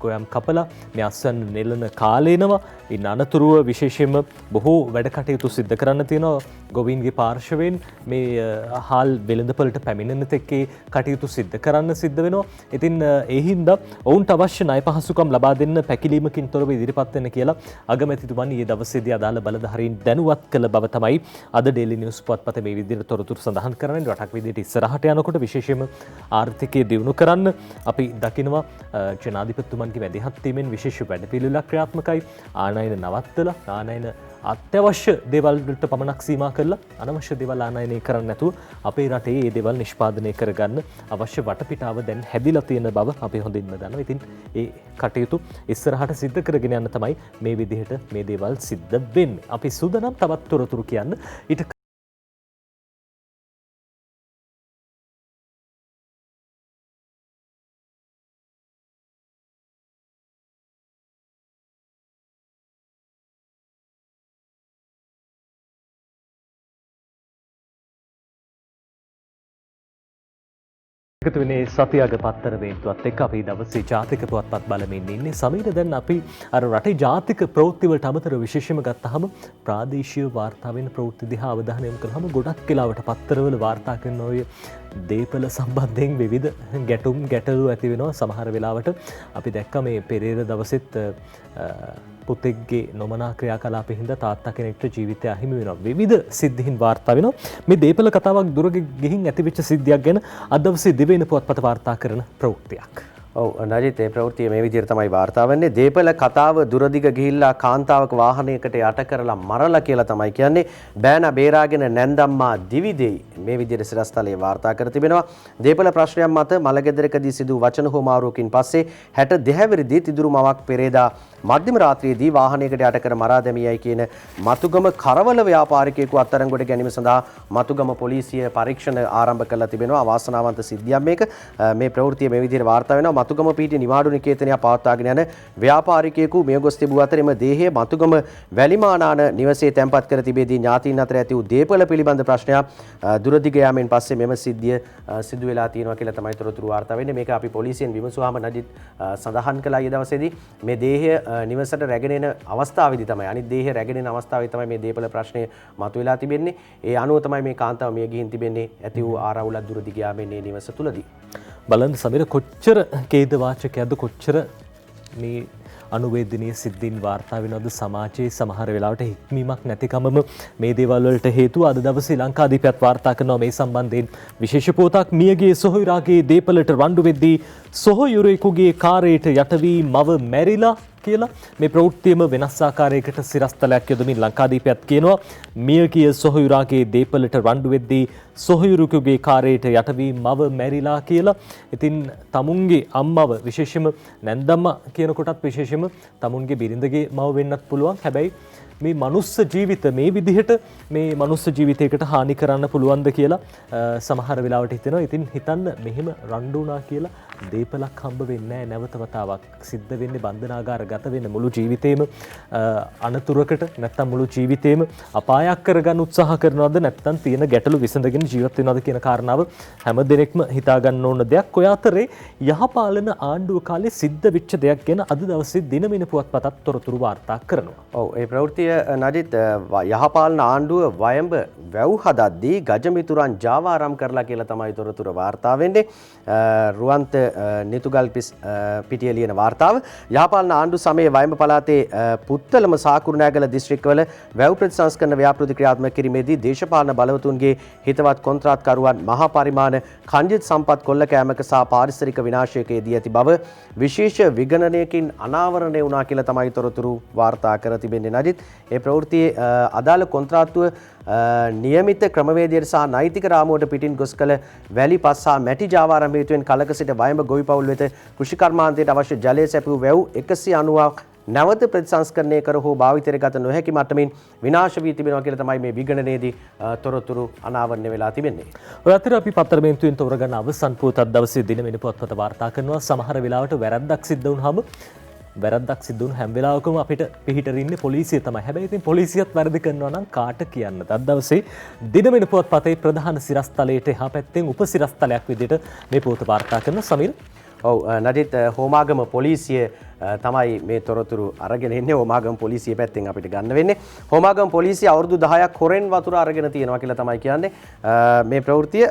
ගොයම් කපලා මේ අස්වැන්න නෙලන කාලේනවා. ඉන් අනතුරුව විශේෂයෙන්ම බොහෝ වැඩ කටයුතු සිද්ධ කරන්න තියෙනවා. ගොවීන්ගේ පාර්ශවයෙන් මේ හාල් වෙළඳපළට පැමිණෙන තෙක්කේ කටයුතු සිද්ධ කරන්න සිද්ධ වෙනවා. ඉතින් ඒ හින්දා ඔවුන්ට අවශ්‍ය ණය පහසුකම් ලබා දෙන්න පැකිලීමකින් තොරව ඉදිරිපත් වෙන්න කියලා අගමැතිතුමන් ඊයේ දවසේදී අදාළ බලධාරීන් දැනුවත් කළ බව තමයි අද ඩේලි නිවුස් පුවත්පතේ මේ විදිහට තොරතුරු සඳහන් කරන්නේ. රටක් විදිහට ඉස්සරහට යනකොට විශේෂයෙන්ම ආර්ථිකය දියුණු කරන්න අපි දකිනවා ජනාධිපතිතුමන්ගේ වැදගත් වීමෙන් විශේෂ වැඩපිළිවෙලක් ක්‍රියාත්මකයි. ආනයන නවත්තලා ආනයන අත්‍යවශ්‍ය දේවල් වලට පමණක් සීමා කරලා අනවශ්‍ය දේවල් ආනයනය කරන්නේ නැතුව අපේ රටේ මේ දේවල් නිෂ්පාදනය කරගන්න අවශ්‍ය වටපිටාව දැන් හැදිලා තියෙන බව අපි හොඳින්ම දන්නවා. ඉතින් ඒ කටයුතු ඉස්සරහට සිද්ධ කරගෙන යන්න තමයි මේ විදිහට මේ දේවල් සිද්ධ වෙන්නේ. අපි සූදානම් තවත් තොරතුරු කියන්න. ඊට එකතු වෙන්නේ සතියක පත්තර වේන්තුවත් එක්ක අපි දවසේ ජාතික පුවත්පත් බලමින් ඉන්නේ. සමීර දැන් අපි අර රටේ ජාතික ප්‍රවෘත්ති වලට අමතරව විශේෂම ගත්තාම ප්‍රාදේශීය වාර්තා වෙන ප්‍රවෘත්ති දිහා අවධානය යොමු කළාම ගොඩක් වෙලාවට පත්තරවල වාර්තා කරන ඔය දේපල සම්බන්ධයෙන් විවිධ ගැටලු ඇති වෙනවා. සමහර වෙලාවට අපි දැක්ක මේ පෙරේද දවසෙත් පුතෙක්ගේ නොමනා ක්‍රියාකලාපෙ හින්දා තාත්තා කෙනෙක්ට ජීවිතය අහිමි වෙනවා. විවිධ සිද්ධීන් වාර්තා වෙනවා. මේ දේපල කතාවක් දුර ගිහින් ඇතිවෙච්ච සිද්ධියක් ගැන අද දවසේ දිවයින පුවත්පත වාර්තා කරන ප්‍රවෘත්තියක්.
ඔව් නජිත් ඒ ප්‍රවෘත්තිය මේ විදිහට තමයි වාර්තා වෙන්නේ. දේපල කතාව දුරදිග ගිහිල්ලා කාන්තාවක වාහනයකට යට කරලා මරලා කියලා තමයි කියන්නේ. බෑනා බේරාගෙන නැන්දම්මා දිවිදෙයි මේ විදිහට සිරස්තලයේ වාර්තා කර තිබෙනවා. දේපල ප්‍රශ්නයක් මත මලගෙදරකදී සිදු වචන හොමාරුවකින් පස්සේ 62 වෙනිදී තිදුරු මවක් පෙරේදා මධ්‍යම රාත්‍රියේදී වාහනයකට යට කර මරා දැමියයි කියන මතුගම කරවල ව්‍යාපාරිකයෙකු අත්අඩංගුවට ගැනීම සඳහා මතුගම පොලිසිය පරීක්ෂණ ආරම්භ කරලා තිබෙනවා. අවාසනාවන්ත සිද්ධියක් මේක. මේ ප්‍රවෘත්තිය මේ විදිහට වාර්තා වෙනවා. මතුගම පිහිටි නිවාඩු නිකේතනය පවත්වාගෙන යන ව්‍යාපාරිකයෙකු මිය ගොස් තිබූ අතර එම දේහය මතුගම වැලිමානාන නිවසේ තැන්පත් කර තිබෙදී ඥාතීන් අතර ඇති වූ දේපල පිළිබඳ ප්‍රශ්නයක් දුරදිග යාමෙන් පස්සේ මෙම සිද්ධිය සිදු වෙලා තියෙනවා කියලා තමයි තොරතුරු වාර්තා වෙන්නේ. මේක අපි පොලිසියෙන් විමසුවාම නජිත් සඳහන් කළා ඊයේ දවසේදී මේ දේහය නිවසට රැගෙන එන අවස්ථාවේදී තමයි අනිත් දේහය රැගෙන එන අවස්ථාවේ තමයි මේ දේපල ප්‍රශ්නය මතුවලා තිබෙන්නේ. ඒ අනුව තමයි මේ කාන්තාව මිය ගිහින් තිබෙන්නේ ඇති වූ ආරවුලක් දුරදිග යාමෙන් මේ නිවස තුලදී.
බලන්න සමීර කොච්චර ඛේදවාචකයක්ද කොච්චර මේ අනුවේදනීය සිද්ධීන් වාර්තා වෙනවද සමාජයේ සමහර වෙලාවට හික්මීමක් නැතිකමම මේ දේවල් වලට හේතුව. අද දවසේ ලංකාදීපයත් වාර්තා කරනවා මේ සම්බන්ධයෙන් විශේෂ පොතක්. මියගේ සොහොයුරාගේ දේපලට රණ්ඩු වෙද්දී සොහොයුරෙකුගේ කාර්යයට යට වී මව මැරිලා කියලා මේ ප්‍රවෘත්තියම වෙනස් ආකාරයකට සිරස්තලයක් යොදමින් ලංකාදීපයත් කියනවා මියගිය සොහොයුරාගේ දේපලට රණ්ඩු වෙද්දී සොහොයුරෙකුගේ කාර්යයට යට වී මව මැරිලා කියලා. ඉතින් තමුන්ගේ අම්මව විශේෂයෙන්ම නැන්දම්මා කියන කොටත් විශේෂයෙන්ම තමුන්ගේ බිරිඳගේ මව වෙන්නත් පුළුවන්. හැබැයි මේ මනුස්ස ජීවිත මේ විදිහට මේ මනුස්ස ජීවිතයකට හානි කරන්න පුළුවන්ද කියලා සමහර වෙලාවට හිතෙනවා. ඉතින් හිතන්න මෙහෙම රණ්ඩු වුණා කියලා දේපලක් හම්බ වෙන්නේ නැහැ. නැවත වතාවක් සිද්ධ වෙන්නේ බන්ධනාගාර ගත වෙන මුළු ජීවිතේම අනතුරකට නැත්තම් මුළු ජීවිතේම අපායක් කරගන්න උත්සාහ කරනවද නැත්තම් තියෙන ගැටලු විසඳගෙන ජීවත් වෙනවද කියන කාරණාව හැම දිනෙකම හිතා ගන්න ඕන දෙයක්. ඔය අතරේ යහපාලන ආණ්ඩුව කාලේ සිද්ධ වෙච්ච දෙයක් ගැන අද දවසේ දිනමින පුවත්පතත් තොරතුරු වාර්තා කරනවා.
ඔව් ඒ ප්‍රවෘත්තිය නජිත් යහපාලන ආණ්ඩුව වයඹ වැව් හදද්දී ගජමිතුරන් ජාවාරම් කරලා කියලා තමයි තොරතුර වාර්තා වෙන්නේ. රුවන්ත නිතුගල් පිටිය ලියන වාර්තාව. යහපාලන ආණ්ඩු සමයේ වයඹ පළාතේ පුත්තලම සාකුරුණෑගල දිස්ත්‍රික්කවල වැව් ප්‍රතිසංස්කරණ ව්‍යාපෘති ක්‍රියාත්මක කිරීමේදී දේශපාලන බලවතුන්ගේ හිතවත් කොන්ත්‍රාත්කරුවන් මහා පරිමාණ ඛණ්ඩිත සම්පත් කොල්ල කෑමක සහ පාරිසරික විනාශයක යෙදී ඇති බව විශේෂ විගණනයකින් අනාවරණය වුණා කියලා තමයි තොරතුරු වාර්තා කර තිබෙන්නේ නජිත්. ඒ ප්‍රවෘත්තියේ අදාළ කොන්ත්‍රාත්තුව නියමිත ක්‍රමවේදයට සහ නෛතික රාමුවට පිටින් ගොස් කළ වැලි පස් හා මැටි ජාවාරම්භ හේතුවෙන් කලක සිට වයඹ ගොවි පවුල් වෙත කෘෂි කර්මාන්තයට අවශ්‍ය ජලය සැපයූ වැව් 190ක් නැවත ප්‍රතිසංස්කරණය කර හෝ භාවිතයට ගත නොහැකි මට්ටමින් විනාශ වී තිබෙනවා කියලා තමයි මේ විගණනයේදී තොරතුරු අනාවරණය වෙලා තිබෙන්නේ.
ඔය අතර අපි පත්තරමේන්තුවෙන් තෝරගන්න අවසන් පුවතත් දවසේ දින වෙන පුවත්පත වාර්තා කරනවා. සමහර වෙලාවට වැරද්දක් සිද්ධ වුණාම වැරද්දක් සිද්ධ වුණ හැම වෙලාවකම අපිට පිහිටර ඉන්නේ පොලිසිය තමයි. හැබැයි ඉතින් පොලිසියත් වැරදි කරනවා නම් කාට කියන්නද? අද දවසේ දින වෙන පුවත්පතේ ප්‍රධාන සිරස්තලයට එහා පැත්තෙන් උපසිරස්තලයක් විදිහට මේ පුවත වාර්තා කරන සමීර.
ඔව් නඩිත් හෝමාගම පොලිසිය තමයි මේ තොරතුරු අරගෙන ඉන්නේ. හෝමාගම පොලිසිය පැත්තෙන් අපිට ගන්න වෙන්නේ. හෝමාගම පොලිසිය අවුරුදු 10ක් හොරෙන් වතුර අරගෙන තියෙනවා කියලා තමයි කියන්නේ. මේ ප්‍රවෘත්තිය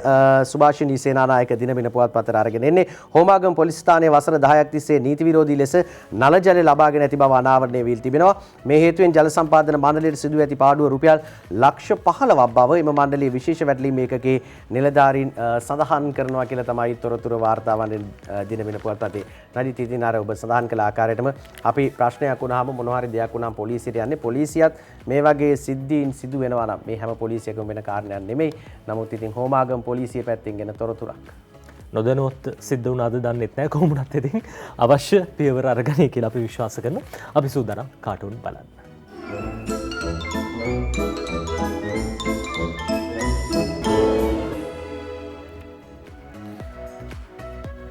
සුභාෂිනී සේනානායක දිනමින පුවත්පතට අරගෙන එන්නේ. හෝමාගම පොලිස් ස්ථානයේ වසර 10ක් තිස්සේ නීති විරෝධී ලෙස නල ජල ලබාගෙන ඇති බව අනාවරණය වී තිබෙනවා. මේ හේතුවෙන් ජල සම්පාදන මණ්ඩලයට සිදු ඇති පාඩුව රුපියල් ලක්ෂ 15ක් බව එම මණ්ඩලයේ විශේෂ වැටලීම් ඒකකයේ නිලධාරීන් සඳහන් කරනවා කියලා තමයි තොරතුරු වාර්තා වන්නේ දිනමින පුවත්පතේ. නඩිත් ඉතින් අර ඔබ සඳහන් කළ ආකාරයටම අපි ප්‍රශ්නයක් වුණාම මොනවා හරි දෙයක් වුණාම පොලිසියට යන්නේ. පොලිසියත් මේ වගේ සිද්ධීන් සිදු වෙනවා නම් මේ හැම පොලිසියකම වෙන කාරණයක් නෙමෙයි. නමුත් ඉතින් හෝමාගම පොලිසිය පැත්තෙන් ගෙන තොරතුරක්.
නොදැනුවත් සිද්ධ වුණාද දන්නෙත් නැහැ. කොහොමුණත් ඉතින් අවශ්‍ය පියවර අරගනී කියලා අපි විශ්වාස කරනවා. අපි සූදානම් කාටුන් බලන්න.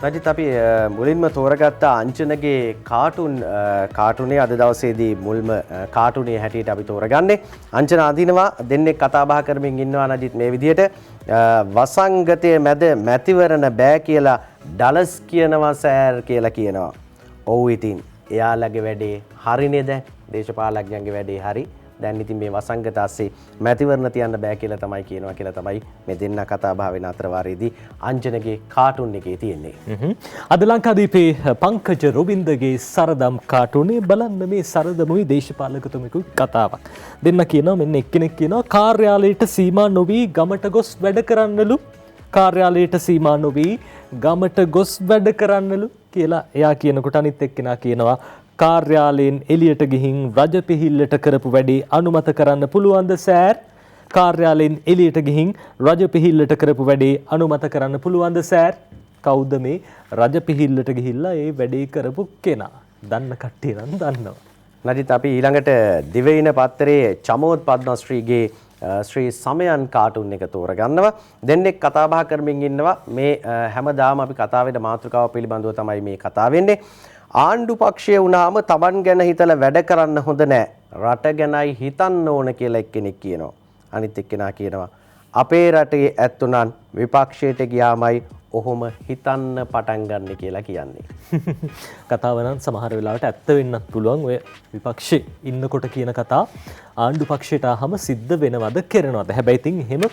රජිත් අපි මුලින්ම තෝරගත්ත අංචනගේ කාටුනේ අද දවසේදී මුල්ම කාටුනේ හැටියට අපි තෝරගන්නේ. අංචන අදිනවා දෙන්නෙක් කතා බහ කරමින් ඉන්නවා නජිත් මේ විදිහට වසංගතයේ මැද මැතිවරණ බෑ කියලා ඩලස් කියනවා සෑර් කියලා කියනවා. ඔව් ඉතින් එයාලගේ වැඩේ හරිනේ දැන් දේශපාලඥයන්ගේ වැඩේ හරි. දැන් ඉතින් මේ වසංගත ASCII මැතිවරණ තියන්න බෑ කියලා තමයි කියනවා කියලා තමයි මේ දෙන්න කතා බහ වෙන අතරවාරයේදී අංජනගේ කාටුන් එකේ තියෙන්නේ.
අද ලංකාදීපේ පංකජ රොබින්දගේ සරදම් කාටුනේ බලන්න මේ සරදමුයි දේශපාලකතුමෙකුයි කතාවක්. දෙන්න කියනවා මෙන්න එක්කෙනෙක් කියනවා කාර්යාලයට සීමා නොවි ගමට ගොස් වැඩ කරන්නලු කාර්යාලයට සීමා නොවි ගමට ගොස් වැඩ කරන්නලු කියලා එයා කියනකොට අනිත් එක්කෙනා කියනවා කාර්යාලයෙන් එළියට ගිහින් රජ පිහිල්ලට කරපු වැඩේ අනුමත කරන්න පුළුවන්ද සෑර්? කාර්යාලයෙන් එළියට ගිහින් රජ පිහිල්ලට කරපු වැඩේ අනුමත කරන්න පුළුවන්ද සෑර්? කවුද මේ රජ පිහිල්ලට ගිහිල්ලා ඒ වැඩේ කරපු කෙනා? දන්න කට්ටිය නම් දන්නවා.
නජිත් අපි ඊළඟට දිවයින පත්තරේ චමෝත් පද්මශ්‍රීගේ ශ්‍රී සමයන් කාටුන් එක තෝරගන්නවා. දෙන්නෙක් කතා බහ කරමින් ඉන්නවා. මේ හැමදාම අපි කතා වෙන මාතෘකාව පිළිබඳව තමයි මේ කතා වෙන්නේ. ආණ්ඩු පක්ෂය වුණාම Taman ගැන හිතලා වැඩ කරන්න හොඳ නෑ. රට ගැනයි හිතන්න ඕන කියලා එක්කෙනෙක් කියනවා. අනිත් එක්කෙනා කියනවා අපේ රටේ ඇත්තුණන් විපක්ෂයට ගියාමයි ඔහොම හිතන්න පටන් ගන්න කියලා කියන්නේ.
කතාව නම් සමහර වෙලාවට ඇත්ත වෙන්නත් පුළුවන්. ඔය විපක්ෂේ ඉන්නකොට කියන කතා ආණ්ඩු පක්ෂයට ආවම සිද්ධ වෙනවද කරනවද? හැබැයි ඉතින් එහෙම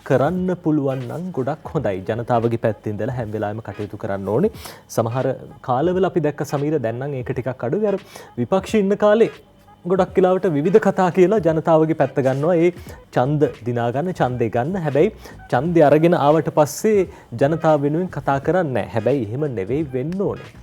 කරන්න පුළුවන් නම් ගොඩක් හොඳයි. ජනතාවගේ පැත්තෙන් ඉඳලා හැම වෙලාවෙම කටයුතු කරන්න ඕනේ. සමහර කාලවල අපි දැක්ක සමීර දැන් නම් ඒක ටිකක් අඩුයි. අර විපක්ෂේ ඉන්න කාලේ ගොඩක් වෙලාවට විවිධ කතා කියලා ජනතාවගේ පැත්ත ගන්නවා. ඒ ඡන්ද දිනා ගන්න, ඡන්දේ ගන්න. හැබැයි ඡන්දේ අරගෙන ආවට පස්සේ ජනතාව වෙනුවෙන් කතා කරන්නේ නැහැ. හැබැයි එහෙම නෙවෙයි වෙන්න ඕනේ.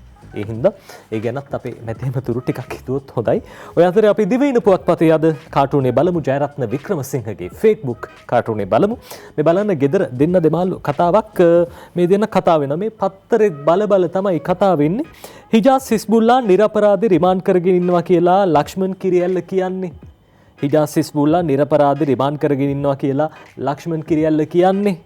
ඒ හින්දා ඒ ගැනත් අපේ මැදේමතුරු ටිකක් හිතුවොත් හොඳයි. ඔය අතරේ අපි දිවයින පුවත්පතේ අද කාටුනේ බලමු ජයරත්න වික්‍රමසිංහගේ Facebook කාටුනේ බලමු. මේ බලන්න ගෙදර දෙන්න දෙමාළු කතාවක් මේ දෙන්න කතා වෙනවා. මේ පත්තරේ බල තමයි කතා වෙන්නේ. හිජාස් හිස්බුල්ලා නිරපරාධ රිමාන්ඩ් කරගෙන ඉන්නවා කියලා ලක්ෂ්මන් කිරියල්ල කියන්නේ. හිජාස් හිස්බුල්ලා නිරපරාධ රිමාන්ඩ් කරගෙන ඉන්නවා කියලා ලක්ෂ්මන් කිරියල්ල කියන්නේ.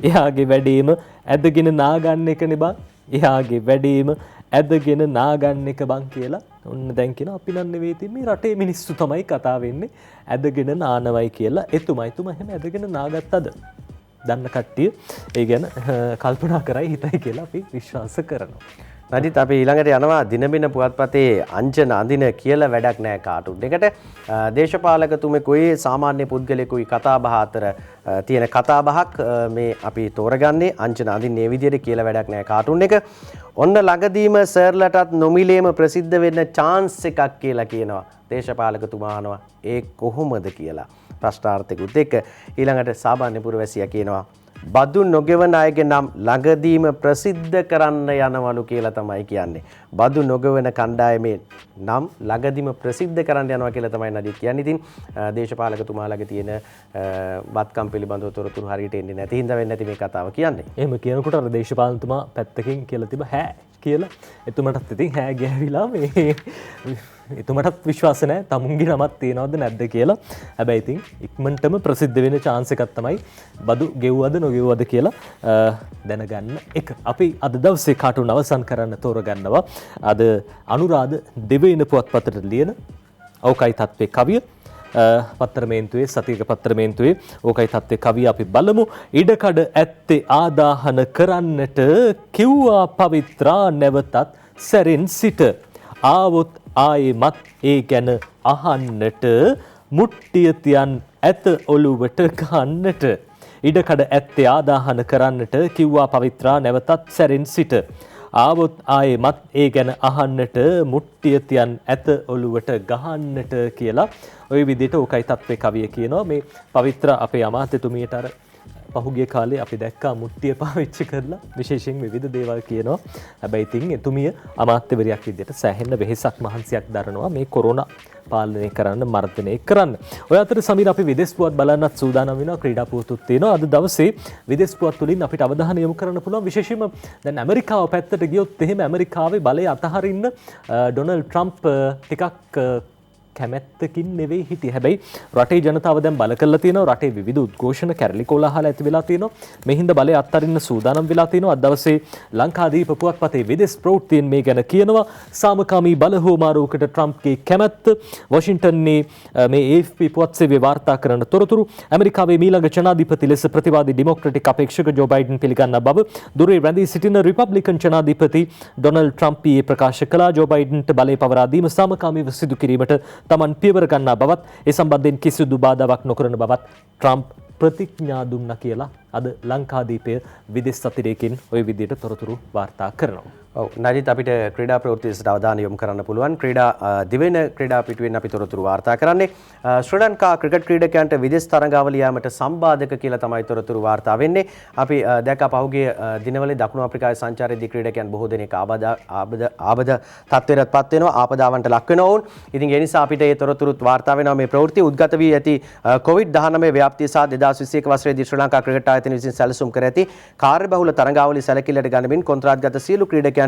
එයාගේ වැඩේම ඇදගෙන නාගන්න එකනේ බං. එයාගේ වැඩේම ඇදගෙන නාගන්න එක බං කියලා ඔන්න දැන් කියන අපි නම් නෙවෙයි ඉතින් මේ රටේ මිනිස්සු තමයි කතා වෙන්නේ ඇදගෙන නානවයි කියලා. එතුමා එහෙම ඇදගෙන නාගත්තද? දන්න කට්ටිය ඒ ගැන කල්පනා කරයි හිතයි කියලා අපි විශ්වාස කරනවා.
නජිත් අපි ඊළඟට යනවා දිනමින පුවත්පතේ අංජන අඳින කියලා වැඩක් නැහැ කාටුන් එකට. දේශපාලකතුමෙකුයි සාමාන්‍ය පුද්ගලයෙකුයි කතා බහ අතර තියෙන කතා බහක් මේ අපි තෝරගන්නේ අංජන අඳින්නේ මේ විදිහට කියලා වැඩක් නැහැ කාටුන් එක. ඔන්න ළඟදීම සර්ලටත් නොමිලේම ප්‍රසිද්ධ වෙන්න chance එකක් කියලා කියනවා. දේශපාලකතුමා අහනවා ඒ කොහොමද කියලා ප්‍රශ්නාර්ථයකුත් එක්ක. ඊළඟට සාමාන්‍ය පුරවැසියා කියනවා බදු නොගෙවන අයගේ නම් ළඟදීම ප්‍රසිද්ධ කරන්න යනවලු කියලා තමයි කියන්නේ. බදු නොගෙවන කණ්ඩායමේ නම් ළඟදිම ප්‍රසිද්ධ කරන්න යනවා කියලා තමයි නදීත් කියන්නේ. ඉතින් දේශපාලකතුමාලගේ තියෙන බත්කම් පිළිබඳව තොරතුරු හරියට එන්නේ නැති හින්දා වෙන්නේ නැති මේ කතාව කියන්නේ.
එහෙම කියනකොට අර දේශපාලනතුමා පැත්තකින් කියලා තිබ්බ හැ කියලා. එතුමටත් ඉතින් හැ ගෑවිලා මේ එතුමටත් විශ්වාස නැහැ තමුන්ගේ නමක් තියනවද නැද්ද කියලා. හැබැයි ඉතින් ඉක්මනටම ප්‍රසිද්ධ වෙන chance එකක් තමයි බදු ගෙව්වද නොගෙව්වද කියලා දැනගන්න එක. අපි අද දවසේ කාටුන් අවසන් කරන්න තෝරගන්නවා. අද අනුරාධ දෙවයින පුවත්පතට ලියන ඕකයි තත්ත්වේ කවිය. පත්තරමේන්තුවේ සතියක පත්තරමේන්තුවේ ඕකයි තත්ත්වේ කවිය අපි බලමු. ඉඩකඩ ඇත්තේ ආදාහන කරන්නට කිව්වා පවිත්‍රා නැවතත් සැරින් සිට ආවොත් ආයෙමත් ඒ ගැන අහන්නට මුට්ටිය තියන් ඇත ඔළුවට ගන්නට. ඉඩකඩ ඇත්තේ ආදාහන කරන්නට කිව්වා පවිත්‍රා නැවතත් සැරින් සිට ආවොත් ආයෙමත් ඒ ගැන අහන්නට මුට්ටිය තියන් ඇත ඔළුවට ගහන්නට කියලා ওই විදිහට ඕකයි තත්ත්වේ කවිය කියනවා. මේ පවිත්‍ර අපේ අමාත්‍යතුමියට අර පහුගිය කාලේ අපි දැක්කා මුට්ටිය පාවිච්චි කරලා විශේෂයෙන් විවිධ දේවල් කියනවා. හැබැයි ඉතින් එතුමිය අමාත්‍යවරියක් විදිහට සෑහෙන වෙහෙසක් මහන්සියක් දරනවා මේ කොරෝනා පාලනය කරන්න මර්ධනය කරන්න. ඔය අතර සමීර අපි විදේශ පුවත් බලන්නත් සූදානම් වෙනවා. ක්‍රීඩා පුවතුත් තියෙනවා. අද දවසේ විදේශ පුවත් වලින් අපිට අවධානය යොමු කරන්න පුළුවන් විශේෂයෙන්ම දැන් ඇමරිකාව පැත්තට ගියොත් එහෙම ඇමරිකාවේ බලය අතහරින්න ඩොනල්ඩ් ට්‍රම්ප් ටිකක් කැමැත්තකින් නෙවෙයි හිටියේ. හැබැයි රටේ ජනතාව දැන් බල කරලා තියෙනවා. රටේ විවිධ උද්ඝෝෂණ කැරලි කොලාහල ඇති වෙලා තියෙනවා. මේ හින්දා බලය අත්හරින්න සූදානම් වෙලා තියෙනවා. අද දවසේ ලංකාදීප පුවත්පතේ විදේශ ප්‍රවෘත්තීන් මේ ගැන කියනවා. සාමකාමී බල හෝමාරුවකට ට්‍රම්ප්ගේ කැමැත්ත. වොෂින්ටන්නේ මේ AFP පුවත් සේවය වාර්තා කරන තොරතුරු. ඇමරිකාවේ මීළඟ ජනාධිපති ලෙස ප්‍රතිවාදී ඩෙමොක්‍රැටික් අපේක්ෂක ජෝ බයිඩන් පිළිගන්නා බව දුරේ රැඳී සිටින රිපබ්ලිකන් ජනාධිපති ඩොනල්ඩ් ට්‍රම්ප් ප්‍රකාශ කළා. ජෝ බයිඩන්ට බලය පවරා දීම සාමකාමීව සිදු කිරීමට තමන් පියවර ගන්නා බවත් ඒ සම්බන්ධයෙන් කිසිදු බාධාවක් නොකරන බවත් ට්‍රම්ප් ප්‍රතිඥා දුන්නා කියලා අද ලංකාදීපය විදේශ සතිරේකින් ওই විදිහට තොරතුරු වාර්තා කරනවා.
ඔව් නජිත් අපිට ක්‍රීඩා ප්‍රවෘත්තියට අවධානය යොමු කරන්න පුළුවන්. ක්‍රීඩා දිවෙන ක්‍රීඩා පිටුවෙන් අපි තොරතුරු වාර්තා කරන්නේ. ශ්‍රී ලංකා ක්‍රිකට් ක්‍රීඩකයන්ට විදේශ තරඟාවල යාමට සම්බාධක කියලා තමයි තොරතුරු වාර්තා වෙන්නේ. අපි දැක්කා පහුගිය දිනවල දකුණු අප්‍රිකාවේ සංචාරයේදී ක්‍රීඩකයන් බොහෝ දෙනෙක් ආබද තත්ත්වයටපත් වෙනවා. ආපදාවන්ට ලක් වෙනවා වුන්. ඉතින් ඒ නිසා අපිට මේ තොරතුරුත් වාර්තා වෙනවා. මේ ප්‍රවෘත්ති උද්ගත වී ඇති COVID-19 ව්‍යාප්තිය සහ 2021 වසරේදී ශ්‍රී ලංකා ක්‍රිකට් ආයතනය විසින් සැලසුම් කර ඇති කාර්යබහුල තරඟාවලි සැලකිල්ලට ගනිමින් කොන්ත්‍රාත්ගත සියලු ක්‍රීඩකයන්ට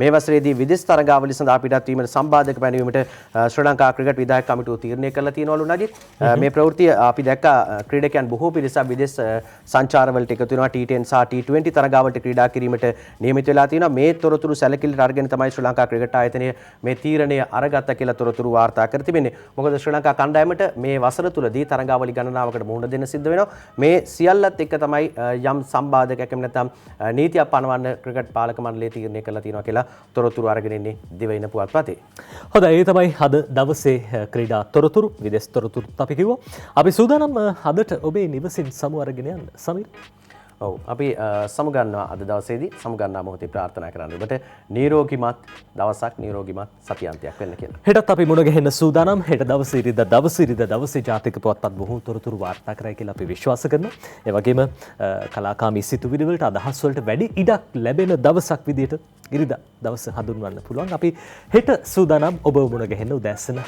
මේ වසරේදී විදේශ තරඟාවලි සඳහා පිටත් වීමට සම්බාධක පැනවීමට ශ්‍රී ලංකා ක්‍රිකට් විධායක කමිටුව තීරණය කළා තියෙනවලු නජිත්. මේ ප්‍රවෘත්තිය අපි දැක්කා ක්‍රීඩකයන් බොහෝ පිරිසක් විදේශ සංචාරවලට එකතු වෙනවා. T10 සහ T20 තරඟාවලට ක්‍රීඩා කිරීමට නියමිත වෙලා තියෙනවා. මේ තොරතුරු සැලකිල්ලට අරගෙන තමයි ශ්‍රී ලංකා ක්‍රිකට් ආයතනය මේ තීරණය අරගත්තා කියලා තොරතුරු වාර්තා කර තිබෙන්නේ. මොකද ශ්‍රී ලංකා කණ්ඩායමට මේ වසර තුලදී තරඟාවලි ගණනාවකට මුහුණ දෙන්න සිද්ධ වෙනවා. මේ සියල්ලත් එක්ක තමයි යම් සම්බාධකයක් එහෙම නැත්නම් නීතියක් පනවන්න ක්‍රිකට් පාලක මණ්ඩලය තීරණය කළා තියෙනවා කියලා තොරතුරු අරගෙන ඉන්නේ දිවයින පුවත්පතේ.
හොඳයි ඒ තමයි අද දවසේ ක්‍රීඩා තොරතුරු විදේශ තොරතුරුත් අපි කිව්වා. අපි සූදානම් අදට ඔබේ නිවසින් සමු අරගෙන යන්න. සමීර්.
ඔව් අපි සමුගන්නවා අද දවසේදී සමුගන්නා මොහොතේ ප්‍රාර්ථනා කරන්න ඔබට නිරෝගිමත් දවසක් නිරෝගිමත් සතියන්තයක් වෙන්න කියලා.
හෙටත් අපි මුණ ගැහෙන්න සූදානම්. හෙට දවසේ ඉරිදා දවසේ ජාතික පුවත්පත් බොහෝ තොරතුරු වාර්තා කරයි කියලා අපි විශ්වාස කරනවා. ඒ වගේම කලාකාමී සිතුවිලි වලට අදහස් වලට වැඩි ඉඩක් ලැබෙන දවසක් විදිහට ඉරිදා දවස හඳුන්වන්න පුළුවන්. අපි හෙට සූදානම් ඔබ මුණ ගැහෙන්න උදෑසන